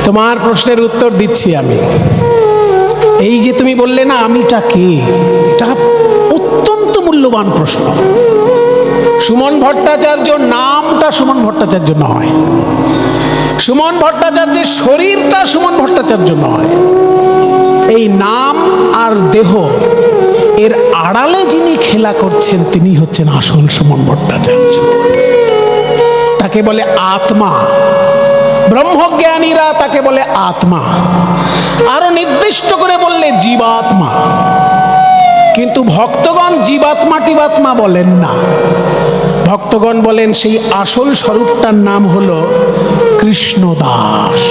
তোমার প্রশ্নের উত্তর দিচ্ছি আমি। এই যে তুমি বললে না আমিটা কে, এটা অত্যন্ত মূল্যবান প্রশ্ন। সুমন ভট্টাচার্য নামটা সুমন ভট্টাচার্য নয়, সুমন ভট্টাচার্যের শরীরটা সুমন ভট্টাচার্য নয়। এই নাম আর দেহ এর আড়ালে যিনি খেলা করছেন তিনি হচ্ছেন আসল সুমন ভট্টাচার্য। তাকে বলে আত্মা। ব্রহ্মজ্ঞানীরা তাকে বলে আত্মা, আরো নির্দিষ্ট করে বললে জীবাত্মা। কিন্তু ভক্তগণ জীবাত্মা টিবাত্মা বলেন না, ভক্তগণ বলেন সেই আসল স্বরূপটার নাম হলো কৃষ্ণদাস।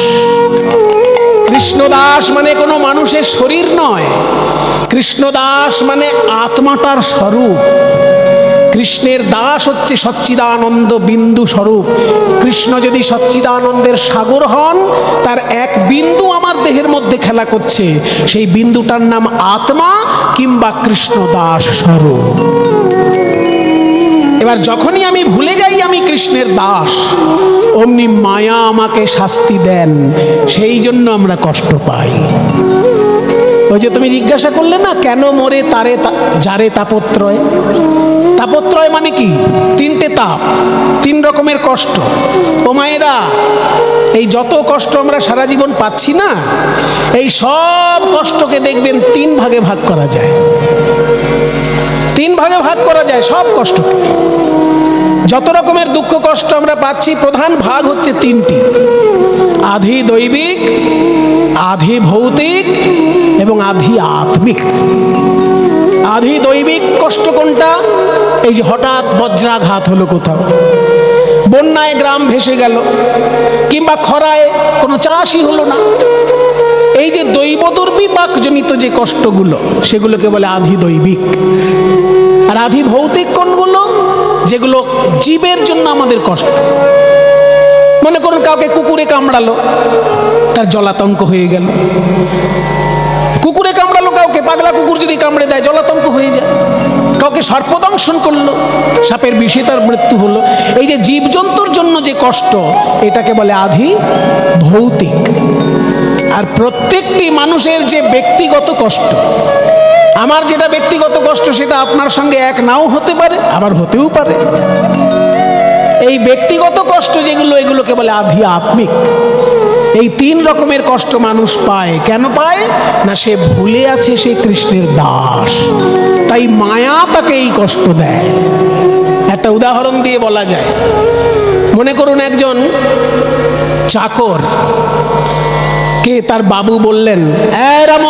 কৃষ্ণদাস মানে কোনো মানুষের শরীর নয়, কৃষ্ণদাস মানে আত্মাটার স্বরূপ। কৃষ্ণের দাস হচ্ছে সচ্চিদানন্দ বিন্দু স্বরূপ। কৃষ্ণ যদি সচ্চিদানন্দের সাগর হন, তার এক বিন্দু আমার দেহের মধ্যে খেলা করছে, সেই বিন্দুটার নাম আত্মা কিংবা কৃষ্ণদাস স্বরূপ। এবার যখনই আমি ভুলে যাই আমি কৃষ্ণের দাস, অমনি মায়া আমাকে শাস্তি দেন, সেই জন্য আমরা কষ্ট পাই। ওই যে তুমি জিজ্ঞাসা করলে না কেন মরে তারে যারে তাপত্রয়। তাপত্রয় মানে কি? তিনটে তাপ, তিন রকমের কষ্ট। ও মায়েরা, এই যত কষ্ট আমরা সারা জীবন পাচ্ছি না, এই সব কষ্টকে দেখবেন তিন ভাগে ভাগ করা যায়। তিন ভাগে ভাগ করা যায় সব কষ্টকে। যত রকমের দুঃখ কষ্ট আমরা পাচ্ছি প্রধান ভাগ হচ্ছে তিনটি: আধি দৈবিক, আধি ভৌতিক এবং আধি আত্মিক। আধি দৈবিক কষ্ট কোনটা? এই যে হঠাৎ বজ্রাঘাত হলো, কোথাও বন্যায় গ্রাম ভেসে গেল, কিংবা খরায় কোনো চাষই হলো না, এই যে দৈব দুর্বিপাক জনিত যে কষ্টগুলো, সেগুলোকে বলে আধি দৈবিক। আর আধি ভৌতিক কোনগুলো? যেগুলো জীবের জন্য আমাদের কষ্ট। মনে করুন কাউকে কুকুরে কামড়ালো, তার জলাতঙ্ক হয়ে গেল। কুকুরে কামড়ালো কাউকে, পাগলা কুকুর যদি কামড়ে দেয় জলাতঙ্ক হয়ে যায়। কাউকে সর্পদংশন করলো, সাপের বিষে তার মৃত্যু হলো। এই যে জীবজন্তুর জন্য যে কষ্ট, এটাকে বলে আধি ভৌতিক। আর প্রত্যেকটি মানুষের যে ব্যক্তিগত কষ্ট, আমার যেটা ব্যক্তিগত কষ্ট সেটা আপনার সঙ্গে এক নাও হতে পারে, আবার হতেও পারে। এই ব্যক্তিগত কষ্ট যেগুলো, এগুলোকে বলে আধি আত্মিক। এই তিন রকমের কষ্ট মানুষ পায়। কেন পায় না? সে ভুলে আছে সে কৃষ্ণের দাস, তাই মায়া তাকে এই কষ্ট দেয়। একটা উদাহরণ দিয়ে বলা যায়। মনে করুন একজন চাকর কে তার বাবু বললেন, এই রাম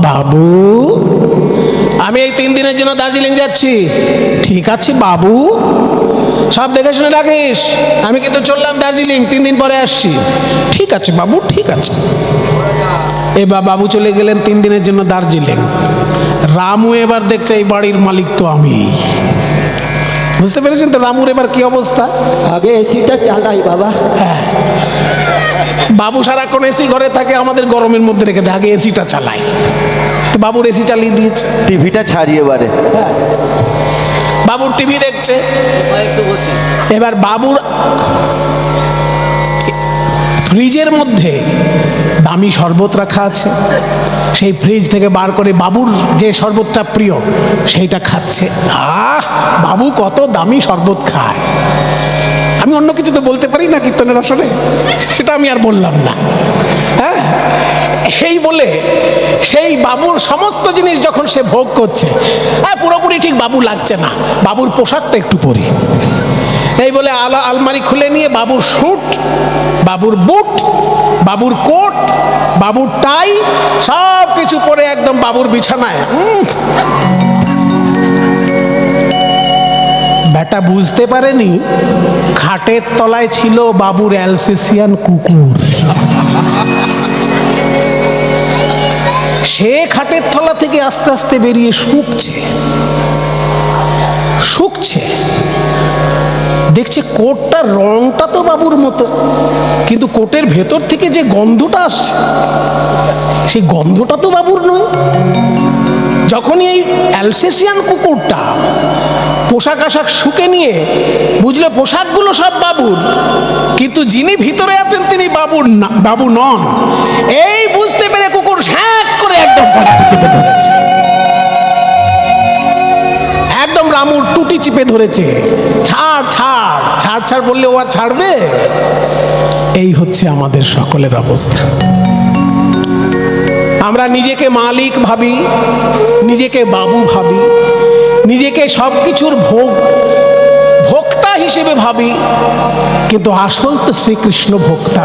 বাবু, আমি এই 3 দিনের জন্য দার্জিলিং যাচ্ছি। ঠিক আছে বাবু, সব দেখে শুনে রাখিস, আমি কিন্তু চললাম দার্জিলিং, 3 দিন পরে আসছি। ঠিক আছে বাবু, ঠিক আছে। এবার বাবু চলে গেলেন 3 দিনের জন্য দার্জিলিং। রামু এবার দেখছে এই বাড়ির মালিক তো আমি। বুঝতে পেরেছেন তো রামুর এবার কি অবস্থা? আগে এসিটা চালাই বাবা। হ্যাঁ, বাবু সারাক্ষণ এসি ঘরে থাকে, আমাদের গরমের মধ্যে রেখে দেয়, আগে এসিটা চালাই। তো বাবুর এসি চালিয়ে দিয়েছে, টিভিটা ছাড়িয়ে এবারে বাবুর টিভি দেখছে। এবার বাবুর ফ্রিজের মধ্যে দামি শরবত রাখা আছে, সেই ফ্রিজ থেকে বার করে বাবুর যে শরবতটা প্রিয় সেইটা খাচ্ছে। বাবু কত দামি শরবত খায়। আমি অন্য কিছু তো বলতে পারি না কীর্তনের আসলে, সেটা আমি আর বললাম না। হ্যাঁ, এই বলে সেই বাবুর সমস্ত জিনিস যখন সে ভোগ করছে, পুরোপুরি ঠিক বাবু লাগছে না, বাবুর পোশাকটা একটু পরি। এই বলে আলমারি খুলে নিয়ে বাবুর স্যুট, বাবুর বুট, বাবুর কোট, বাবুর টাই সব কিছু পরে একদম বাবুর বিছানায়। বেটা বুঝতে পারেনি খাটের তলায় ছিল বাবুর অ্যালসেসিয়ান কুকুর। সে খাটের তলা থেকে আস্তে আস্তে বেরিয়ে শুকছে। দেখছে কোটটার রংটা তো বাবুর মতো, কিন্তু কোটের ভেতর থেকে যে গন্ধটা আসছে, সেই গন্ধটা তো বাবুর নয়। যখনই এই অ্যালসেসিয়ান কুকুরটা পোশাক আশাক শুকে নিয়ে বুঝলে পোশাকগুলো সব বাবুর, কিন্তু যিনি ভিতরে আছেন তিনি বাবু নন। এই বুঝতে পেরে কুকুর শ্যাক করে একদম গলাটা চেপে ধরেছে, একদম রামুর টুটি চিপে ধরেছে। ছাড় ছাড় ছাড় ছাড় বললে ও আর ছাড়বে? এই হচ্ছে আমাদের সকলের অবস্থা। আমরা নিজেকে মালিক ভাবি, নিজেকে বাবু ভাবি, নিজেকে সব কিছুর ভোক্তা হিসেবে ভাবি, কিন্তু আসল তো শ্রীকৃষ্ণ ভোক্তা।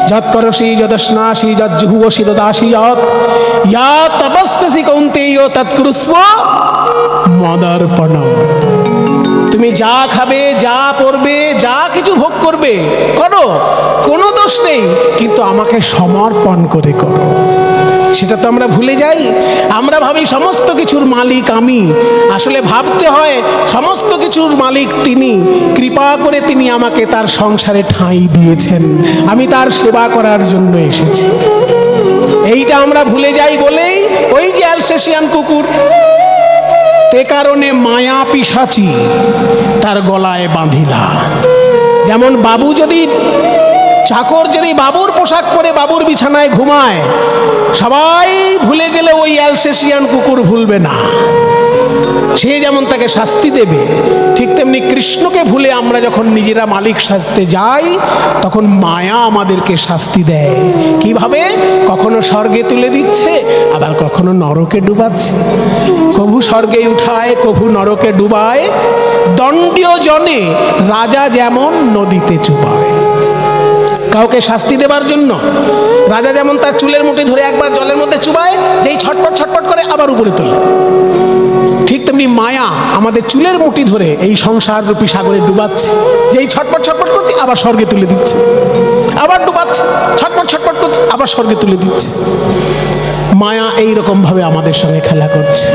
যৎ করসি যদস্নাসি যজ্জুহুবসি দদাসি যৎ ইয়া তপস্যসি কৌন্তেয় তৎকুরুস্ব মদর্পণম। তুমি যা খাবে, যা পরবে, যা কিছু ভোগ করবে করো, কোনো দোষ নেই, কিন্তু আমাকে সমর্পণ করে করো। সেটা তো আমরা ভুলে যাই। আমরা ভাবি সমস্ত কিছুর মালিক আমি। আসলে ভাবতে হয় সমস্ত কিছুর মালিক তিনি, কৃপা করে তিনি আমাকে তার সংসারে ঠাঁই দিয়েছেন, আমি তার সেবা করার জন্য এসেছি। এইটা আমরা ভুলে যাই বলেই ওই যে অ্যালসেশিয়ান কুকুর, তে কারণে মায়া পিশাচি তার গলায় বাঁধিলা। যেমন বাবু যদি, চাকর যদি বাবুর পোশাক পরে বাবুর বিছানায় ঘুমায়, সবাই ভুলে গেলে ওই অ্যালসেশিয়ান কুকুর ভুলবে না, সে যেমন তাকে শাস্তি দেবে, ঠিক তেমনি কৃষ্ণকে ভুলে আমরা যখন নিজেরা মালিক সাজতে যাই, তখন মায়া আমাদেরকে শাস্তি দেয়। কিভাবে? কখনো স্বর্গে তুলে দিচ্ছে, আবার কখনো নরকে ডুবাচ্ছে। কভু স্বর্গে উঠায়, কভু নরকে ডুবায়, দণ্ডীয় জনে রাজা যেমন নদীতে চুবায়। কাউকে শাস্তি দেবার জন্য রাজা যেমন তার চুলের মুঠি ধরে একবার জলের মধ্যে চুবায়, যেই ছটপট ছটপট করে আবার উপরে তোলে, ঠিক তেমনি মায়া আমাদের চুলের মুঠি ধরে এই সংসার রূপী সাগরে ডুবাচ্ছে, যেই ছটপট ছটপট করছে আবার স্বর্গে তুলে দিচ্ছে, আবার ডুবাচ্ছে, ছটপট ছটপট করছে আবার স্বর্গে তুলে দিচ্ছে। মায়া এইরকম ভাবে আমাদের সঙ্গে খেলা করছে।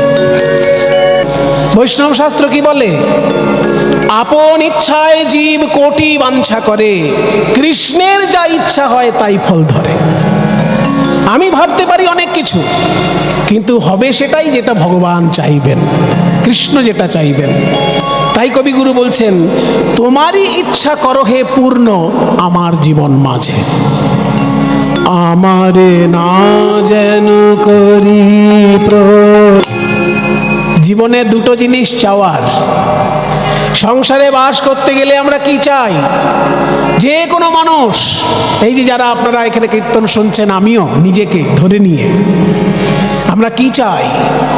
বৈষ্ণব শাস্ত্র কি বলে? আপন ইচ্ছায় জীব কোটি বাঞ্ছা করে, কৃষ্ণের যা ইচ্ছা হয় তাই ফল ধরে। আমি ভাবতে পারি অনেক কিছু, কিন্তু হবে সেটাই যেটা ভগবান চাইবেন, কৃষ্ণ যেটা চাইবেন। তাই কবিগুরু বলছেন, তোমারই ইচ্ছা করো হে পূর্ণ আমার জীবন মাঝে, আমারে না যেন করি। জীবনে দুটো জিনিস চাওয়ার। সংসারে বাস করতে গেলে আমরা কি চাই? যে কোনো মানুষ, এই যে যারা আপনারা এখানে কীর্তন শুনছেন, আমিও নিজেকে ধরে নিয়ে, আমরা কি চাই?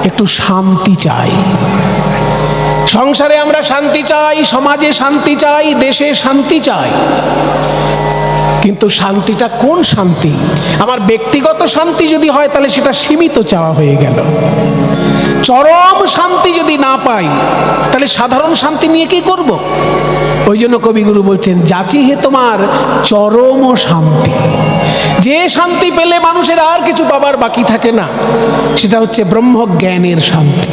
একটু শান্তি চাই। সংসারে আমরা শান্তি চাই, সমাজে শান্তি চাই, দেশে শান্তি চাই। কিন্তু শান্তিটা কোন শান্তি? আমার ব্যক্তিগত শান্তি যদি হয় তাহলে সেটা সীমিত চাওয়া হয়ে গেল। চরম শান্তি যদি না পাই তাহলে সাধারণ শান্তি নিয়ে কি করব? ওই জন্য কবিগুরু বলছেন, যাচি হে তোমার চরম শান্তি। যে শান্তি পেলে মানুষের আর কিছু পাবার বাকি থাকে না, সেটা হচ্ছে ব্রহ্মজ্ঞানের শান্তি।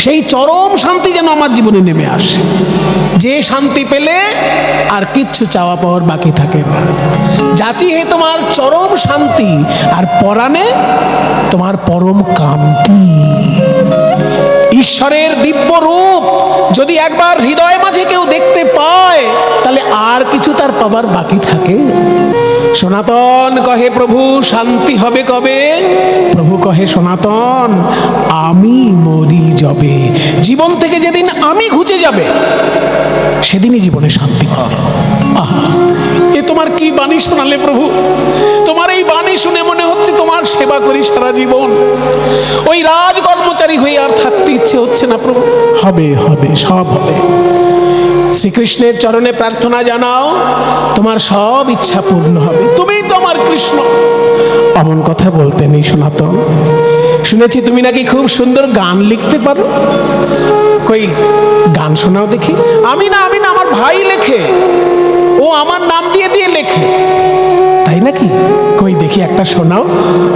সেই চরম শান্তি যেন আমার জীবনে নেমে আসে, যে শান্তি পেলে আর কিচ্ছু চাওয়া পাওয়ার বাকি থাকে না। যাচি হে তোমার চরম শান্তি, আর পরাণে তোমার পরম কান্তি। ঈশ্বরের দিব্য রূপ যদি একবার হৃদয় মাঝে কেউ দেখতে পায়, তাহলে আর কিছু তার পাবার বাকি থাকে? সনাতন কহে প্রভু শান্তি হবে কবে? প্রভু কহে সনাতন আমি মরি যবে। জীবন থেকে যেদিন আমি ঘুচে যাবে সেদিনই জীবনে শান্তি পাবে। আহা, এ তোমার কি বাণী শোনালে প্রভু! তোমার এই বাণী শুনে মনে হচ্ছে তোমার সেবা করি সারা জীবন। ওই রাজ কর্মচারী হয়ে আর থাকতে ইচ্ছে হচ্ছে না প্রভু। হবে হবে, সব হবে। শ্রীকৃষ্ণের চরণে প্রার্থনা জানাও, তোমার সব ইচ্ছা পূর্ণ হবে। তুমিই তো আমার কৃষ্ণ। অমন কথা বলতে নেই সনাতন। শুনেছি তুমি নাকি খুব সুন্দর গান লিখতে পারো। কই গান শোনাও দেখি। আমি না আমার ভাই লেখে, ও আমার নাম দিয়ে দিয়ে লেখে। তাই নাকি? কই দেখি একটা শোনাও।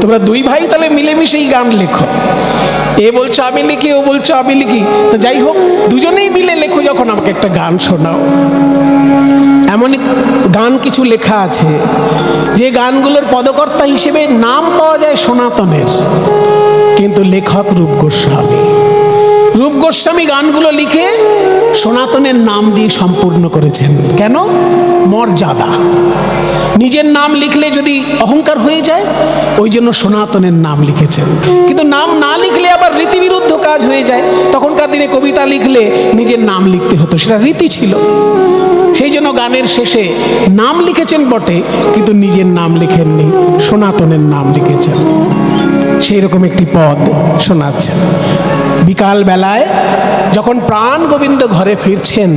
তোমরা দুই ভাই তাহলে মিলেমিশেই গান লেখো। এ বলছো আমি লিখি, ও বলছো আমি লিখি, তো যাই হোক দুজনেই মিলে লেখো যখন, আমাকে একটা গান শোনাও। এমন গান কিছু লেখা আছে যে গানগুলোর পদকর্তা হিসেবে নাম পাওয়া যায় সনাতনের, কিন্তু লেখক রূপ গোস্বামী। রূপ গোস্বামী গানগুলো লিখে সনাতনের নাম দিয়ে সম্পূর্ণ করেছেন। কেন? মর্যাদা। নিজের নাম লিখলে যদি অহংকার হয়ে যায়, ওই জন্য সনাতনের নাম লিখেছেন। কিন্তু নাম না লিখলে আবার রীতিবিরুদ্ধ কাজ হয়ে যায়। তখনকার দিনে কবিতা লিখলে নিজের নাম লিখতে হতো, সেটা রীতি ছিল। সেই জন্য গানের শেষে নাম লিখেছেন বটে, কিন্তু নিজের নাম লিখেননি, সনাতনের নাম লিখেছেন। সেই রকম একটি পদ শোনাচ্ছেন। বিকাল বেলায় যখন প্রাণ গোবিন্দ ঘরে ফিরছেন,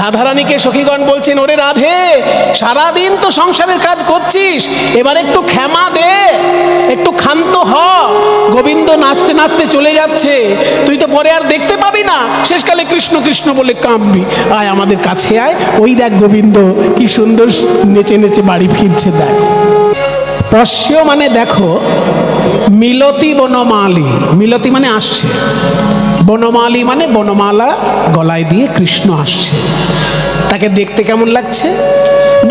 রাধারানীকে সখীগণ বলছেন, ওরে রাধে, সারাদিন তো সংসারের কাজ করছিস, এবার একটু ক্ষমা দে, একটু ক্ষান্ত হ। গোবিন্দ নাচতে নাচতে চলে যাচ্ছে, তুই তো পরে আর দেখতে পাবি না, শেষকালে কৃষ্ণ কৃষ্ণ বলে কাঁদবি। আয় আমাদের কাছে আয়, ওই দেখ গোবিন্দ কি সুন্দর নেচে নেচে বাড়ি ফিরছে, দেখ। পশ্য মানে দেখো, মিলতি বনমালী, মিলতি মানে আসছে, বনমালী মানে বনমালা গলায় দিয়ে কৃষ্ণ আসছে। তাকে দেখতে কেমন লাগছে?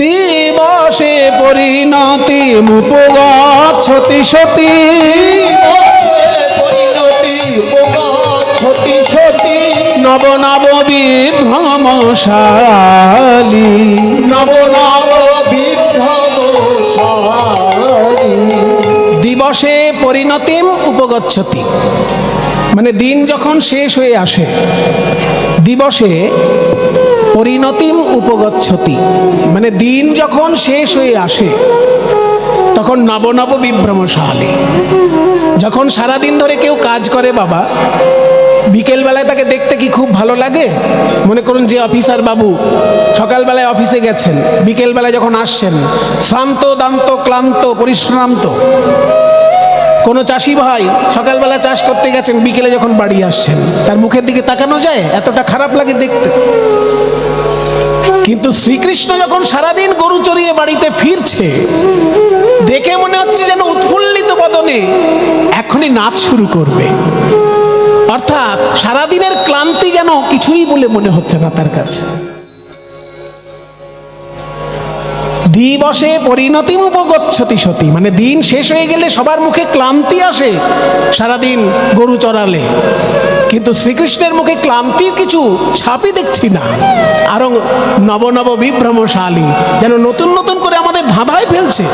দিবসে পরিণতি মুপগচ্ছতি সতী, নব নব বিভ্রমশালী, নব নব দিবসে পরিণতিম উপগচ্ছতি, মানে দিন যখন শেষ হয়ে আসে, দিবসে পরিণতিম উপগচ্ছতি, মানে দিন যখন শেষ হয়ে আসে, তখন নব নব বিভ্রমশালী। যখন সারাদিন ধরে কেউ কাজ করে বাবা, বিকেলবেলায় তাকে দেখতে কি খুব ভালো লাগে? মনে করুন যে অফিসার বাবু সকালবেলায় অফিসে গেছেন, বিকেলবেলায় যখন আসছেন শ্রান্ত দান্ত ক্লান্ত পরিশ্রান্ত। কোনো চাষি ভাই সকালবেলা চাষ করতে গেছেন, বিকেলে যখন বাড়ি আসছেন, তার মুখের দিকে তাকানো যায়? এতটা খারাপ লাগে দেখতে। কিন্তু শ্রীকৃষ্ণ যখন সারাদিন গরু চড়িয়ে বাড়িতে ফিরছে, দেখে মনে হচ্ছে যেন উৎফুল্লিত বদনে এখনই নাচ শুরু করবে। অর্থাৎ সারাদিনের ক্লান্তি যেন কিছুই বলে মনে হচ্ছে না তার কাছে। দিবসে পরিণতিম উপগচ্ছতি সতী, মানে দিন শেষ হয়ে গেলে সবার মুখে ক্লান্তি আসে সারাদিন গরু চড়ালে, কিন্তু শ্রীকৃষ্ণের মুখে ক্লান্তির কিছু ছাপই দেখছি না। আরো নব নব বিভ্রমশালী, যেন নতুন নতুন করে আমাদের ধাঁধায় ফেলছে,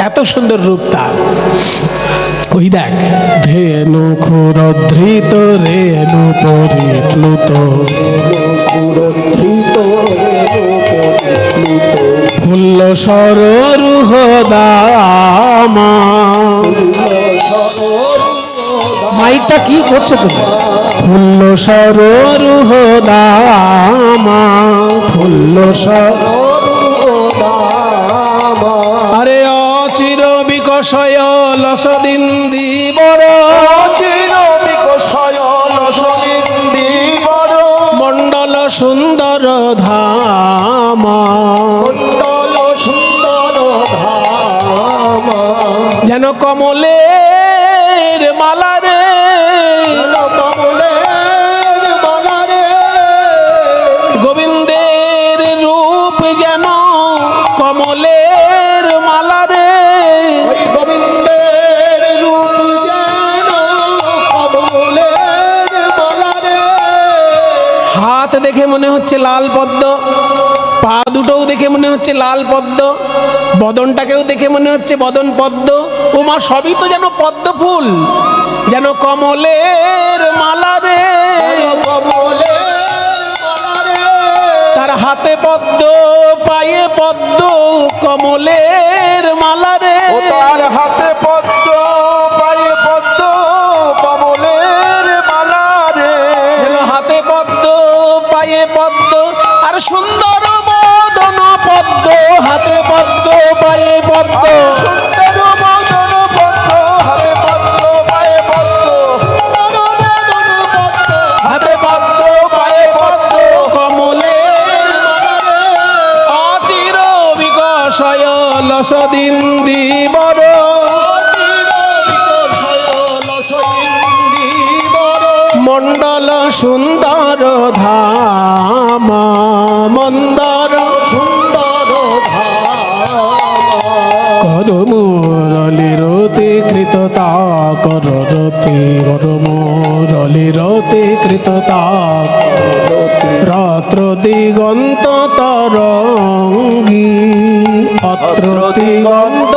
এত সুন্দর রূপ তার। ওই দেখ, ধেনু ক্ষুরধৃত রেণু পরিপ্লুত, ফুল্ল সররুহ দামা। মাইকটা কি করছো তুমি? ফুল্ল সররুহ দামা, ফুল্ল সররুহ দামা। আরে অচির বিকশয় লসদিন্দি বড়, অচির বিকশয় লসদিন্দি বড়, মণ্ডল সুন্দর ধামা, মণ্ডল সুন্দর ধামা। যেন কমলের মালা রে, কমলের মালা রে, গোবিন্দের রূপ যেন কমলের মালা রে, গোবিন্দের রূপ যেন কমলের মালা রে। হাত দেখে মনে হচ্ছে লাল পদ্ম, পা দুটোও দেখে মনে হচ্ছে লাল পদ্ম, বদনটাকেও দেখে মনে হচ্ছে বদন পদ্ম। ও মা, সবই তো যেন পদ্ম ফুল, যেন কমলের মালা রে, তার হাতে পদ্ম, পায়ে পদ্ম, কমলের মালা রে, তার হাতে পদ্ম, পায়ে পদ্ম, কমলের মালা রে। যেন হাতে পদ্ম, পায়ে পদ্ম, আর সুন্দর বদন পদ্ম, হাতে পদ্ম, পায়ে পদ্ম, সুন্দর বদন পদ্ম, হাতে পদ্ম, পায়ে পদ্ম, হাতে পদ্ম, পায়ে পদ্ম, কমলের অচির বিকশয় লসদিন্দি বড়, মণ্ডল সুন্দর ধামা, মন্দর সুন্দর ধামা। কর মুরলি রতি কৃততা, কর রতি কর মুরলীরতে কৃততাপ রাত্র দিগন্ত তরঙ্গী অত্র দিগন্ত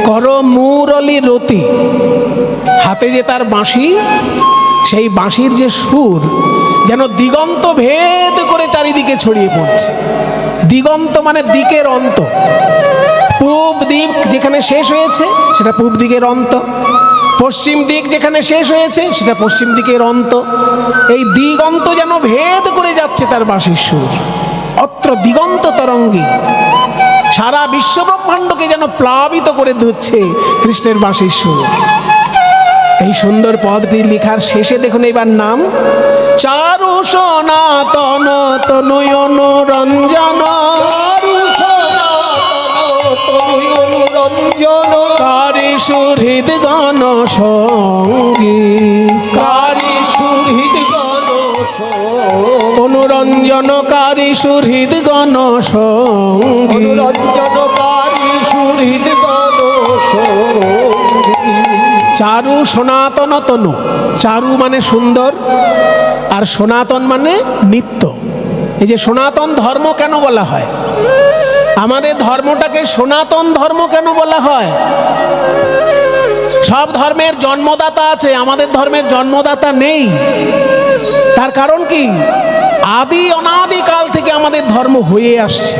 কর মুরলী রতি। হাতে যে তার বাঁশি, সেই বাঁশির যে সুর যেন দিগন্ত ভেদ করে চারিদিকে ছড়িয়ে পড়ছে। দিগন্ত মানে দিকের অন্ত। পূব দিক যেখানে শেষ হয়েছে সেটা পূব দিকের অন্ত, পশ্চিম দিক যেখানে শেষ হয়েছে সেটা পশ্চিম দিকের অন্ত। এই দিগন্ত যেন ভেদ করে যাচ্ছে তার বাঁশির সুর। অত্র দিগন্ত তরঙ্গী, সারা বিশ্ব ব্রহ্মাণ্ডকে যেন প্লাবিত করে দিচ্ছে কৃষ্ণের বাঁশির সুর। এই সুন্দর পদটি লেখার শেষে দেখুন এবার নাম চারু সনাতন তনয়নুরঞ্জন কারি সুহৃদ গণ সঙ্গী কারি সুহৃদ গণ অনুরঞ্জনকারী সুহৃদ গণ সঙ্গী চারু সনাতন তনু। চারু মানে সুন্দর, আর সনাতন মানে নিত্য। এই যে সনাতন ধর্ম কেন বলা হয়, আমাদের ধর্মটাকে সনাতন ধর্ম কেন বলা হয়? সব ধর্মের জন্মদাতা আছে, আমাদের ধর্মের জন্মদাতা নেই। তার কারণ কি? আদি অনাদিকাল থেকে আমাদের ধর্ম হয়ে আসছে,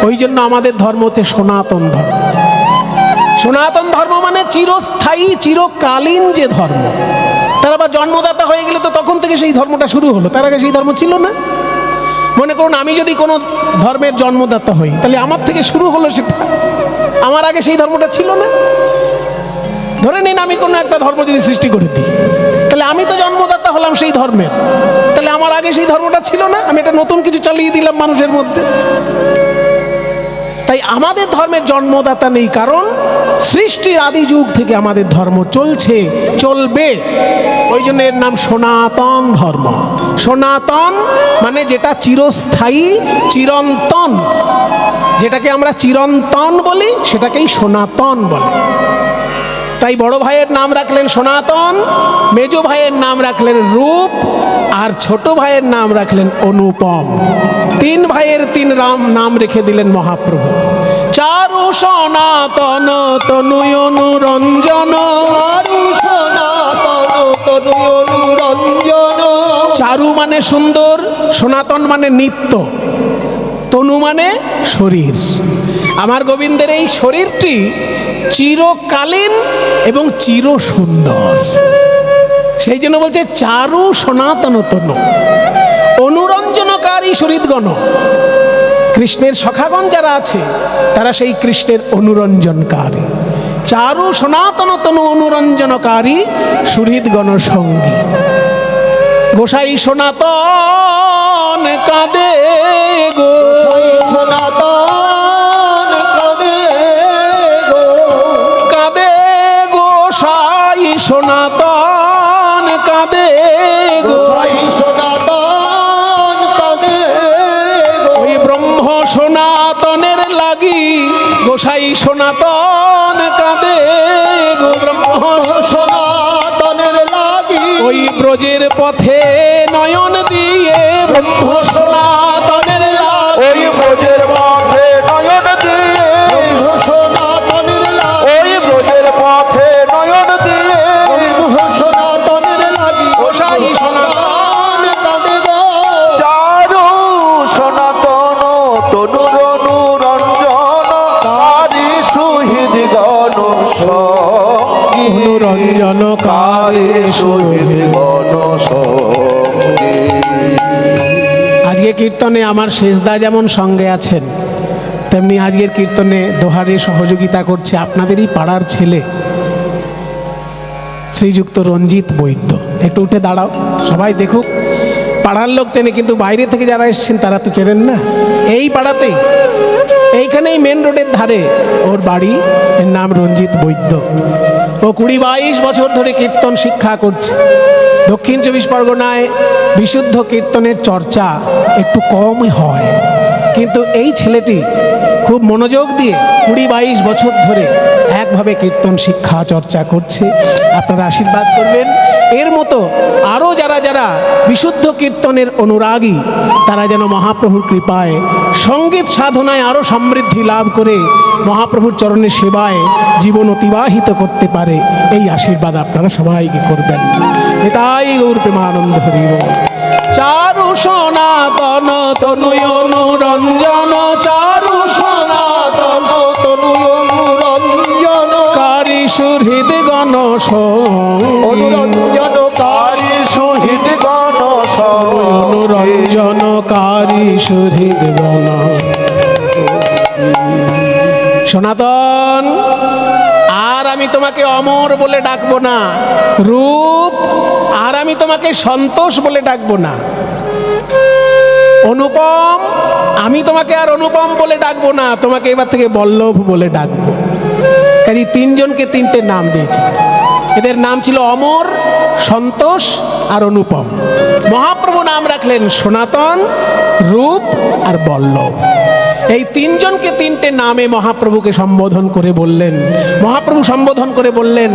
ওই জন্য আমাদের ধর্ম হচ্ছে সনাতন ধর্ম। সনাতন ধর্ম মানে চিরস্থায়ী চিরকালীন যে ধর্ম। তার আবার জন্মদাতা হয়ে গেলে তো তখন থেকে সেই ধর্মটা শুরু হলো, তার আগে সেই ধর্ম ছিল না। মনে করুন আমি যদি কোনো ধর্মের জন্মদাতা হই, তাহলে আমার থেকে শুরু হলো সেটা, আমার আগে সেই ধর্মটা ছিল না। ধরে নিন আমি কোনো একটা ধর্ম যদি সৃষ্টি করে দিই, তাহলে আমি তো জন্মদাতা হলাম সেই ধর্মের, তাহলে আমার আগে সেই ধর্মটা ছিল না, আমি এটা নতুন কিছু চালিয়ে দিলাম মানুষের মধ্যে। তাই আমাদের ধর্মের জন্মদাতা নেই, কারণ সৃষ্টির আদি যুগ থেকে আমাদের ধর্ম চলছে, চলবে। ওই জন্য এর নাম সনাতন ধর্ম। সনাতন মানে যেটা চিরস্থায়ী চিরন্তন, যেটাকে আমরা চিরন্তন বলি সেটাকেই সনাতন বলে। তাই বড় ভাইয়ের নাম রাখলেন সনাতন, মেজো ভাইয়ের নাম রাখলেন রূপ, আর ছোট ভাইয়ের নাম রাখলেন অনুপম। তিন ভাইয়ের তিন নাম রেখে দিলেন মহাপ্রভু। চারু সনাতন তনু অনুরঞ্জন, চারু মানে সুন্দর, সনাতন মানে নিত্য, তনু মানে শরীর। আমার গোবিন্দের এই শরীরটি চিরকালীন এবং চির সুন্দর, সেই জন্য বলছে চারু সনাতন তনু। অনুরঞ্জনকারী শরীরগণ, কৃষ্ণের সখাগণ যারা আছে তারা সেই কৃষ্ণের অনুরঞ্জনকারী। চারু সনাতন তনু অনুরঞ্জনকারী সুহৃদগণ সঙ্গী। গোসাই সনাতন কাঁদে গো, সনাতন কাঁদে গোসাই সনাতন কাঁদে গোসাই সনাতন কাঁদে। ওই ব্রহ্ম সনাতনের লাগি গোসাই সনাতন কাঁদে গো, ব্রহ্ম সনাতনের লাগি। ওই ব্রজের পথে নয়ন দিয়ে ব্রহ্ম সনাতনের লাগি, ওই ব্রজের পথে নয়ন দিয়ে ব্রহ্ম সনাতনের লাগি, ওই ব্রজের পথে নয়ন দিয়ে ব্রহ্ম সনাতনের লাগি। গোসাই সনাতন কাঁদে গো, চারু সনাতন তনুর অনুরঞ্জন কারি সুহৃদ গণ সঙ্গী, অনুরঞ্জনকারী সুহৃদ গণ সঙ্গী। আজকে কীর্তনে আমার শেষদা যেমন সঙ্গে আছেন, তেমনি আজকের কীর্তনে দোহারে সহযোগিতা করছে আপনাদেরই পাড়ার ছেলে শ্রীযুক্ত রঞ্জিত বৈদ্য। একটু উঠে দাঁড়াও, সবাই দেখুক। পাড়ার লোক চেনে, কিন্তু বাইরে থেকে যারা এসছেন তারা তো চেনেন না। এই পাড়াতেই, এইখানেই মেন রোডের ধারে ওর বাড়ি, এর নাম রঞ্জিত বৈদ্য। ও 20-22 বছর ধরে কীর্তন শিক্ষা করছে। দক্ষিণ 24 পরগনায় বিশুদ্ধ কীর্তনের চর্চা একটু কম হয়, কিন্তু এই ছেলেটি খুব মনোযোগ দিয়ে 20-22 বছর ধরে একভাবে কীর্তন শিক্ষা চর্চা করছে। আপনারা আশীর্বাদ করবেন। এর মতো আরও যারা যারা বিশুদ্ধ কীর্তনের অনুরাগী, তারা যেন মহাপ্রভুর কৃপায় সঙ্গীত সাধনায় আরও সমৃদ্ধি লাভ করে মহাপ্রভুর চরণে সেবায় জীবন অতিবাহিত করতে পারে, এই আশীর্বাদ আপনারা সবাইকে করবেন। তাই গৌর প্রেমানন্দ হরি বল। চারু সনাতন তনয় অনুরঞ্জন, চারু সনাতন তনয় অনুরঞ্জন, কারি সুহৃদ গণ অনুরঞ্জন কারি শহীদ গণ অনুরঞ্জন কারি সুহৃদ গণ। সনাতন, আর আমি তোমাকে অমর বলে ডাকবো না, রূপ, আর আমি তোমাকে সন্তোষ বলে ডাকবো না, অনুপম, আমি তোমাকে আর অনুপম বলে ডাকবো না, তোমাকে এবার থেকে বল্লভ বলে ডাকবো। কাজে তিনজনকে তিনটে নাম দিয়েছে। এদের নাম ছিল অমর, সন্তোষ আর অনুপম। মহাপ্রভু নাম রাখলেন সনাতন, রূপ আর বল্লভ। এই তিনজনকে তিনটে নামে মহাপ্রভুকে সম্বোধন করে বললেন, মহাপ্রভু সম্বোধন করে বললেন,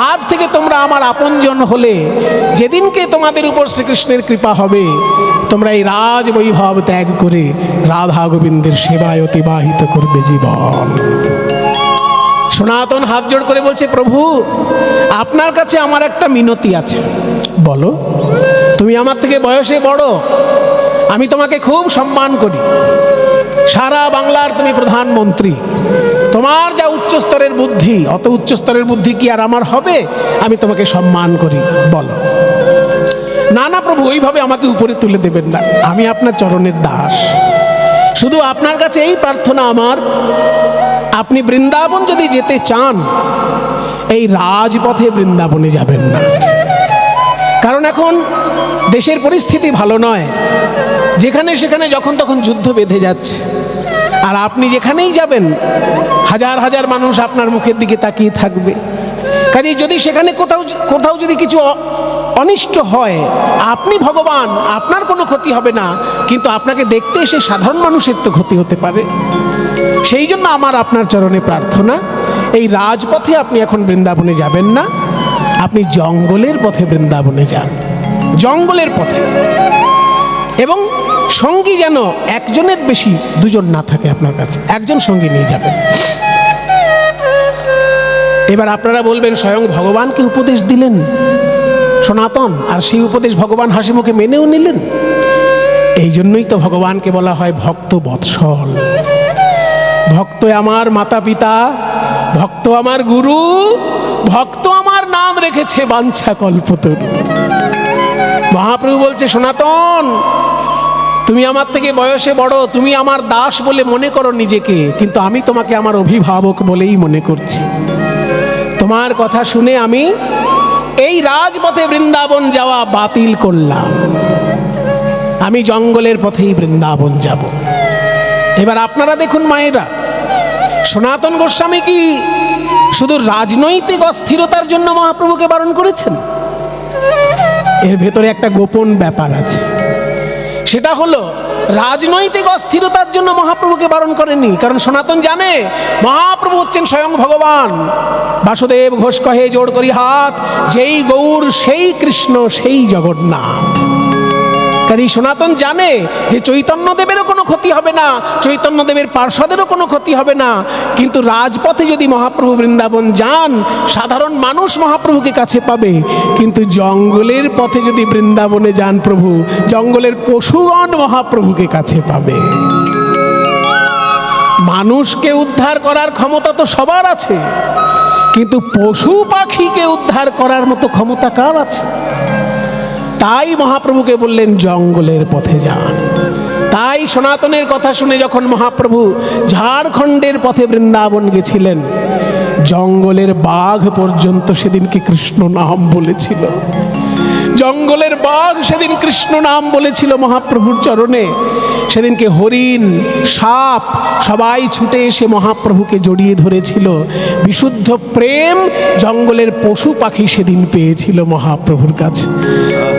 আজ থেকে তোমরা আমার আপনজন হলে যেদিনকে তোমাদের উপর শ্রীকৃষ্ণের কৃপা হবে, তোমরা এই রাজ বৈভব ত্যাগ করে রাধা গোবিন্দের সেবায় অতিবাহিত করবে জীবন। সনাতন হাত জোড় করে বলছে, প্রভু আপনার কাছে আমার একটা মিনতি আছে। বলো। তুমি আমার থেকে বয়সে বড়, আমি তোমাকে খুব সম্মান করি, সারা বাংলার তুমি প্রধানমন্ত্রী, তোমার যা উচ্চস্তরের বুদ্ধি, অত উচ্চস্তরের বুদ্ধি কি আর আমার হবে? আমি তোমাকে সম্মান করি, বলো। না না প্রভু, ওইভাবে আমাকে উপরে তুলে দেবেন না, আমি আপনার চরণের দাস। শুধু আপনার কাছে এই প্রার্থনা আমার, আপনি বৃন্দাবন যদি যেতে চান, এই রাজপথে বৃন্দাবনে যাবেন না, কারণ এখন দেশের পরিস্থিতি ভালো নয়, যেখানে সেখানে যখন তখন যুদ্ধ বেঁধে যাচ্ছে। আর আপনি যেখানেই যাবেন হাজার হাজার মানুষ আপনার মুখের দিকে তাকিয়ে থাকবে। কাজেই যদি সেখানে কোথাও যদি কিছু অনিষ্ট হয়, আপনি ভগবান, আপনার কোনো ক্ষতি হবে না, কিন্তু আপনাকে দেখতে এসে সাধারণ মানুষের তো ক্ষতি হতে পারে। সেই জন্য আমার আপনার চরণে প্রার্থনা, এই রাজপথে আপনি এখন বৃন্দাবনে যাবেন না, আপনি জঙ্গলের পথে বৃন্দাবনে যান, জঙ্গলের পথে। এবং সঙ্গী যেন একজনের বেশি দুজন না থাকে আপনার কাছে, একজন সঙ্গী নিয়ে যাবেন। এবার আপনারা বলবেন, স্বয়ং ভগবানকে উপদেশ দিলেন সনাতন, আর সেই উপদেশ ভগবান হাসি মুখে মেনেও নিলেন। এই জন্যই তো ভগবানকে বলা হয় ভক্ত বৎসল। ভক্ত আমার মাতা পিতা, ভক্ত আমার গুরু, ভক্ত আমার নাম রেখেছে বাঞ্ছা কল্পতরু। মহাপ্রভু বলছে, সনাতন তুমি আমার থেকে বয়সে বড়, তুমি আমার দাস বলে মনে করো নিজেকে, কিন্তু আমি তোমাকে আমার অভিভাবক বলেই মনে করছি। তোমার কথা শুনে আমি এই রাজপথে বৃন্দাবন যাওয়া বাতিল করলাম, আমি জঙ্গলের পথেই বৃন্দাবন যাব। এবার আপনারা দেখুন মায়েরা, সনাতন গোস্বামী কি শুধু রাজনৈতিক অস্থিরতার জন্য মহাপ্রভুকে বারণ করেছেন? এর ভেতরে একটা গোপন ব্যাপার আছে। সেটা হলো, রাজনৈতিক অস্থিরতার জন্য মহাপ্রভুকে বারণ করেননি, কারণ সনাতন জানে মহাপ্রভু হচ্ছেন স্বয়ং ভগবান। বাসুদেব ঘোষ কহে জোড় করি হাত, যেই গৌর সেই কৃষ্ণ সেই জগন্নাথ। কাজেই সনাতন জানে যে চৈতন্যদেবেরও কোনো ক্ষতি হবে না, চৈতন্যদেবের পার্ষদেরও কোনো ক্ষতি হবে না, কিন্তু রাজপথে যদি মহাপ্রভু বৃন্দাবন যান, সাধারণ মানুষ মহাপ্রভুকে কাছে পাবে, কিন্তু জঙ্গলের পথে যদি বৃন্দাবনে যান প্রভু, জঙ্গলের পশুগণ মহাপ্রভুকে কাছে পাবে। মানুষকে উদ্ধার করার ক্ষমতা তো সবার আছে, কিন্তু পশু পাখিকে উদ্ধার করার মতো ক্ষমতা কার আছে? তাই মহাপ্রভুকে বললেন জঙ্গলের পথে যান। তাই সনাতনের কথা শুনে যখন মহাপ্রভু ঝাড়খণ্ডের পথে বৃন্দাবন গেছিলেন, জঙ্গলের বাঘ পর্যন্ত সেদিনকে কৃষ্ণ নাম বলেছিল। জঙ্গল জঙ্গলের বাঘ সেদিন কৃষ্ণ নাম বলেছিল মহাপ্রভুর চরণে, সেদিনকে হরিণ, সাপ সবাই ছুটে এসে মহাপ্রভুকে জড়িয়ে ধরেছিল। বিশুদ্ধ প্রেম জঙ্গলের পশু পাখি সেদিন পেয়েছিল মহাপ্রভুর কাছে।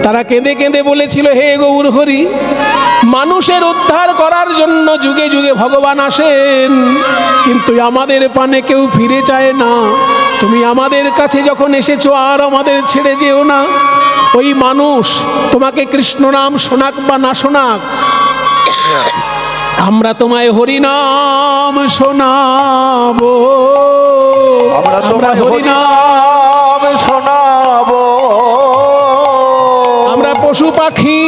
তারা কেঁদে কেঁদে বলেছিল, হে গৌর হরি, মানুষের উদ্ধার করার জন্য যুগে যুগে ভগবান আসেন, কিন্তু আমাদের পানে কেউ ফিরে চায় না। তুমি আমাদের কাছে যখন এসেছো আর আমাদের ছেড়ে যেও না। ওই মানুষ তোমাকে কৃষ্ণ নাম শোনাক বা না শোনাক, আমরা তোমায় হরিনাম শোনাবো, আমরা হরিনাম শোনাবো। আমরা পশু পাখি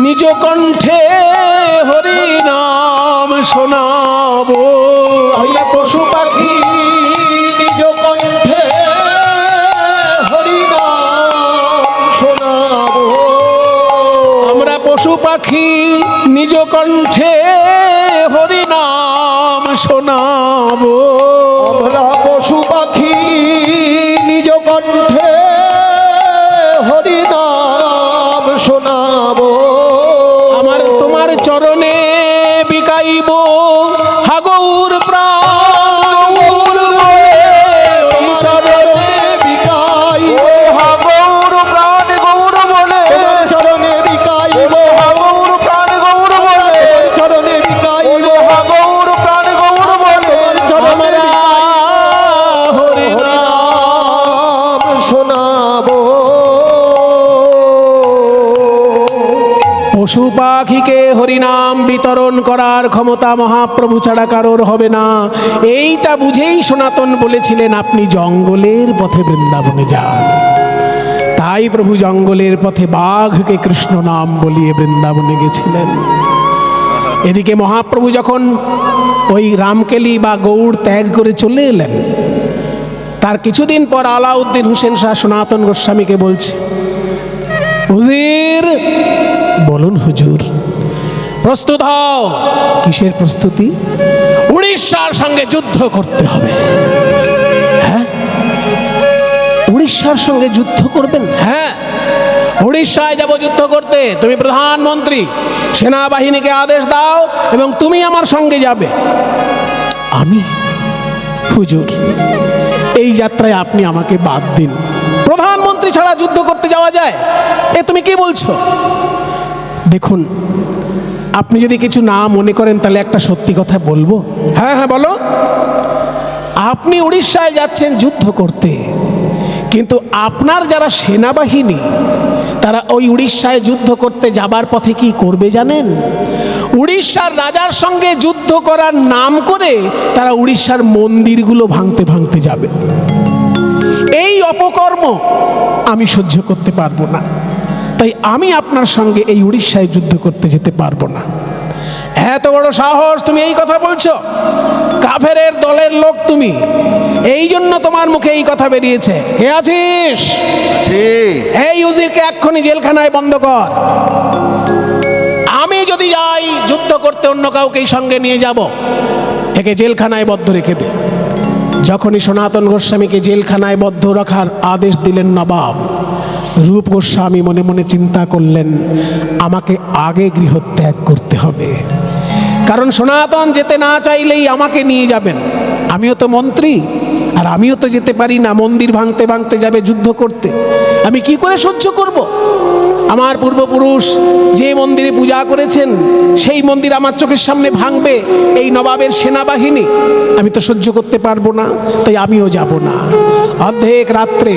নিজ কণ্ঠে হরিনাম শোনাবো, আমরা পশু পাখি নিজ কণ্ঠে হরিনাম শোনাবো। আমরা পশু পাখি নিজ কণ্ঠে হরিনাম শোনাবো, আমরা পশু পাখি নিজ কণ্ঠে হরিনাম শোনাবো। আমার তোমার চরণে বিকাইব হাগৌর প্রাণ, গৌর বলে ওই চরণে বিকাইব গৌর প্রাণ গৌর বলে, তোমার চরণে বিকাইব গৌর প্রাণ গৌর বলে, চরণে বিকাইব গৌর প্রাণ গৌর বলে, চরণে আমরা হরিনাম শোনাবো। পশু পাখিকে হরিনাম বিতরণ করার ক্ষমতা মহাপ্রভু ছাড়া কারোর হবে না। এইটা বুঝেই সনাতন বলেছিলেন, আপনি জঙ্গলের পথে বৃন্দাবনে যান। তাই প্রভু জঙ্গলের পথে বাঘকে কৃষ্ণ নাম বলিয়ে বৃন্দাবনে গেছিলেন। এদিকে মহাপ্রভু যখন ওই রামকেলি বা গৌড় ত্যাগ করে চলে এলেন, তার কিছুদিন পর আলাউদ্দিন হোসেন শাহ সনাতন গোস্বামীকে বলছে, হুজির, বলুন হুজুর, প্রস্তুত হও। কিসের প্রস্তুতি? উড়িষ্যার সঙ্গে যুদ্ধ করতে হবে। হ্যাঁ, উড়িষ্যার সঙ্গে যুদ্ধ করবেন? হ্যাঁ, উড়িষ্যায় যাব যুদ্ধ করতে। তুমি প্রধানমন্ত্রী, সেনাবাহিনীকে আদেশ দাও এবং তুমি আমার সঙ্গে যাবে। আমি? হুজুর, এই যাত্রায় আপনি আমাকে বাদ দিন। প্রধানমন্ত্রী ছাড়া যুদ্ধ করতে যাওয়া যায়? এ তুমি কি বলছো? দেখুন, আপনি যদি কিছু না মনে করেন তাহলে একটা সত্যি কথা বলবো। হ্যাঁ হ্যাঁ, বলো। আপনি উড়িষ্যায় যাচ্ছেন যুদ্ধ করতে, কিন্তু আপনার যারা সেনাবাহিনী তারা ওই উড়িষ্যায় যুদ্ধ করতে যাবার পথে কি করবে জানেন? উড়িষ্যার রাজার সঙ্গে যুদ্ধ করার নাম করে তারা উড়িষ্যার মন্দিরগুলো ভাঙতে ভাঙতে যাবে। এই অপকর্ম আমি সহ্য করতে পারবো না। তাই আমি আপনার সঙ্গে এই উড়িষ্যায় যুদ্ধ করতে যেতে পারবো না। এত বড় সাহস, তুমি এই কথা বলছো? কাফেরের দলের লোক তুমি, এই জন্য তোমার মুখে এই কথা বেরিয়েছে। কে আছিস? এই উজিরকে এক্ষুনি জেলখানায় বন্ধ কর। আমি যদি যাই যুদ্ধ করতে, অন্য কাউকেই সঙ্গে নিয়ে যাব। একে জেলখানায় বদ্ধ রেখে দে। যখনই সনাতন গোস্বামীকে জেলখানায় বদ্ধ রাখার আদেশ দিলেন নবাব, রূপ গোস্বামী মনে মনে চিন্তা করলেন, আমাকে আগে গৃহত্যাগ করতে হবে, কারণ সনাতন যেতে না চাইলেই আমাকে নিয়ে যাবেন। আমিও তো মন্ত্রী, আর আমিও তো যেতে পারি না। মন্দির ভাঙতে ভাঙতে যাবে যুদ্ধ করতে, আমি কি করে সহ্য করব? আমার পূর্বপুরুষ যে মন্দিরে পূজা করেছেন সেই মন্দির আমার চোখের সামনে ভাঙবে এই নবাবের সেনাবাহিনী, আমি তো সহ্য করতে পারবো না। তাই আমিও যাব না। অর্ধেক রাত্রে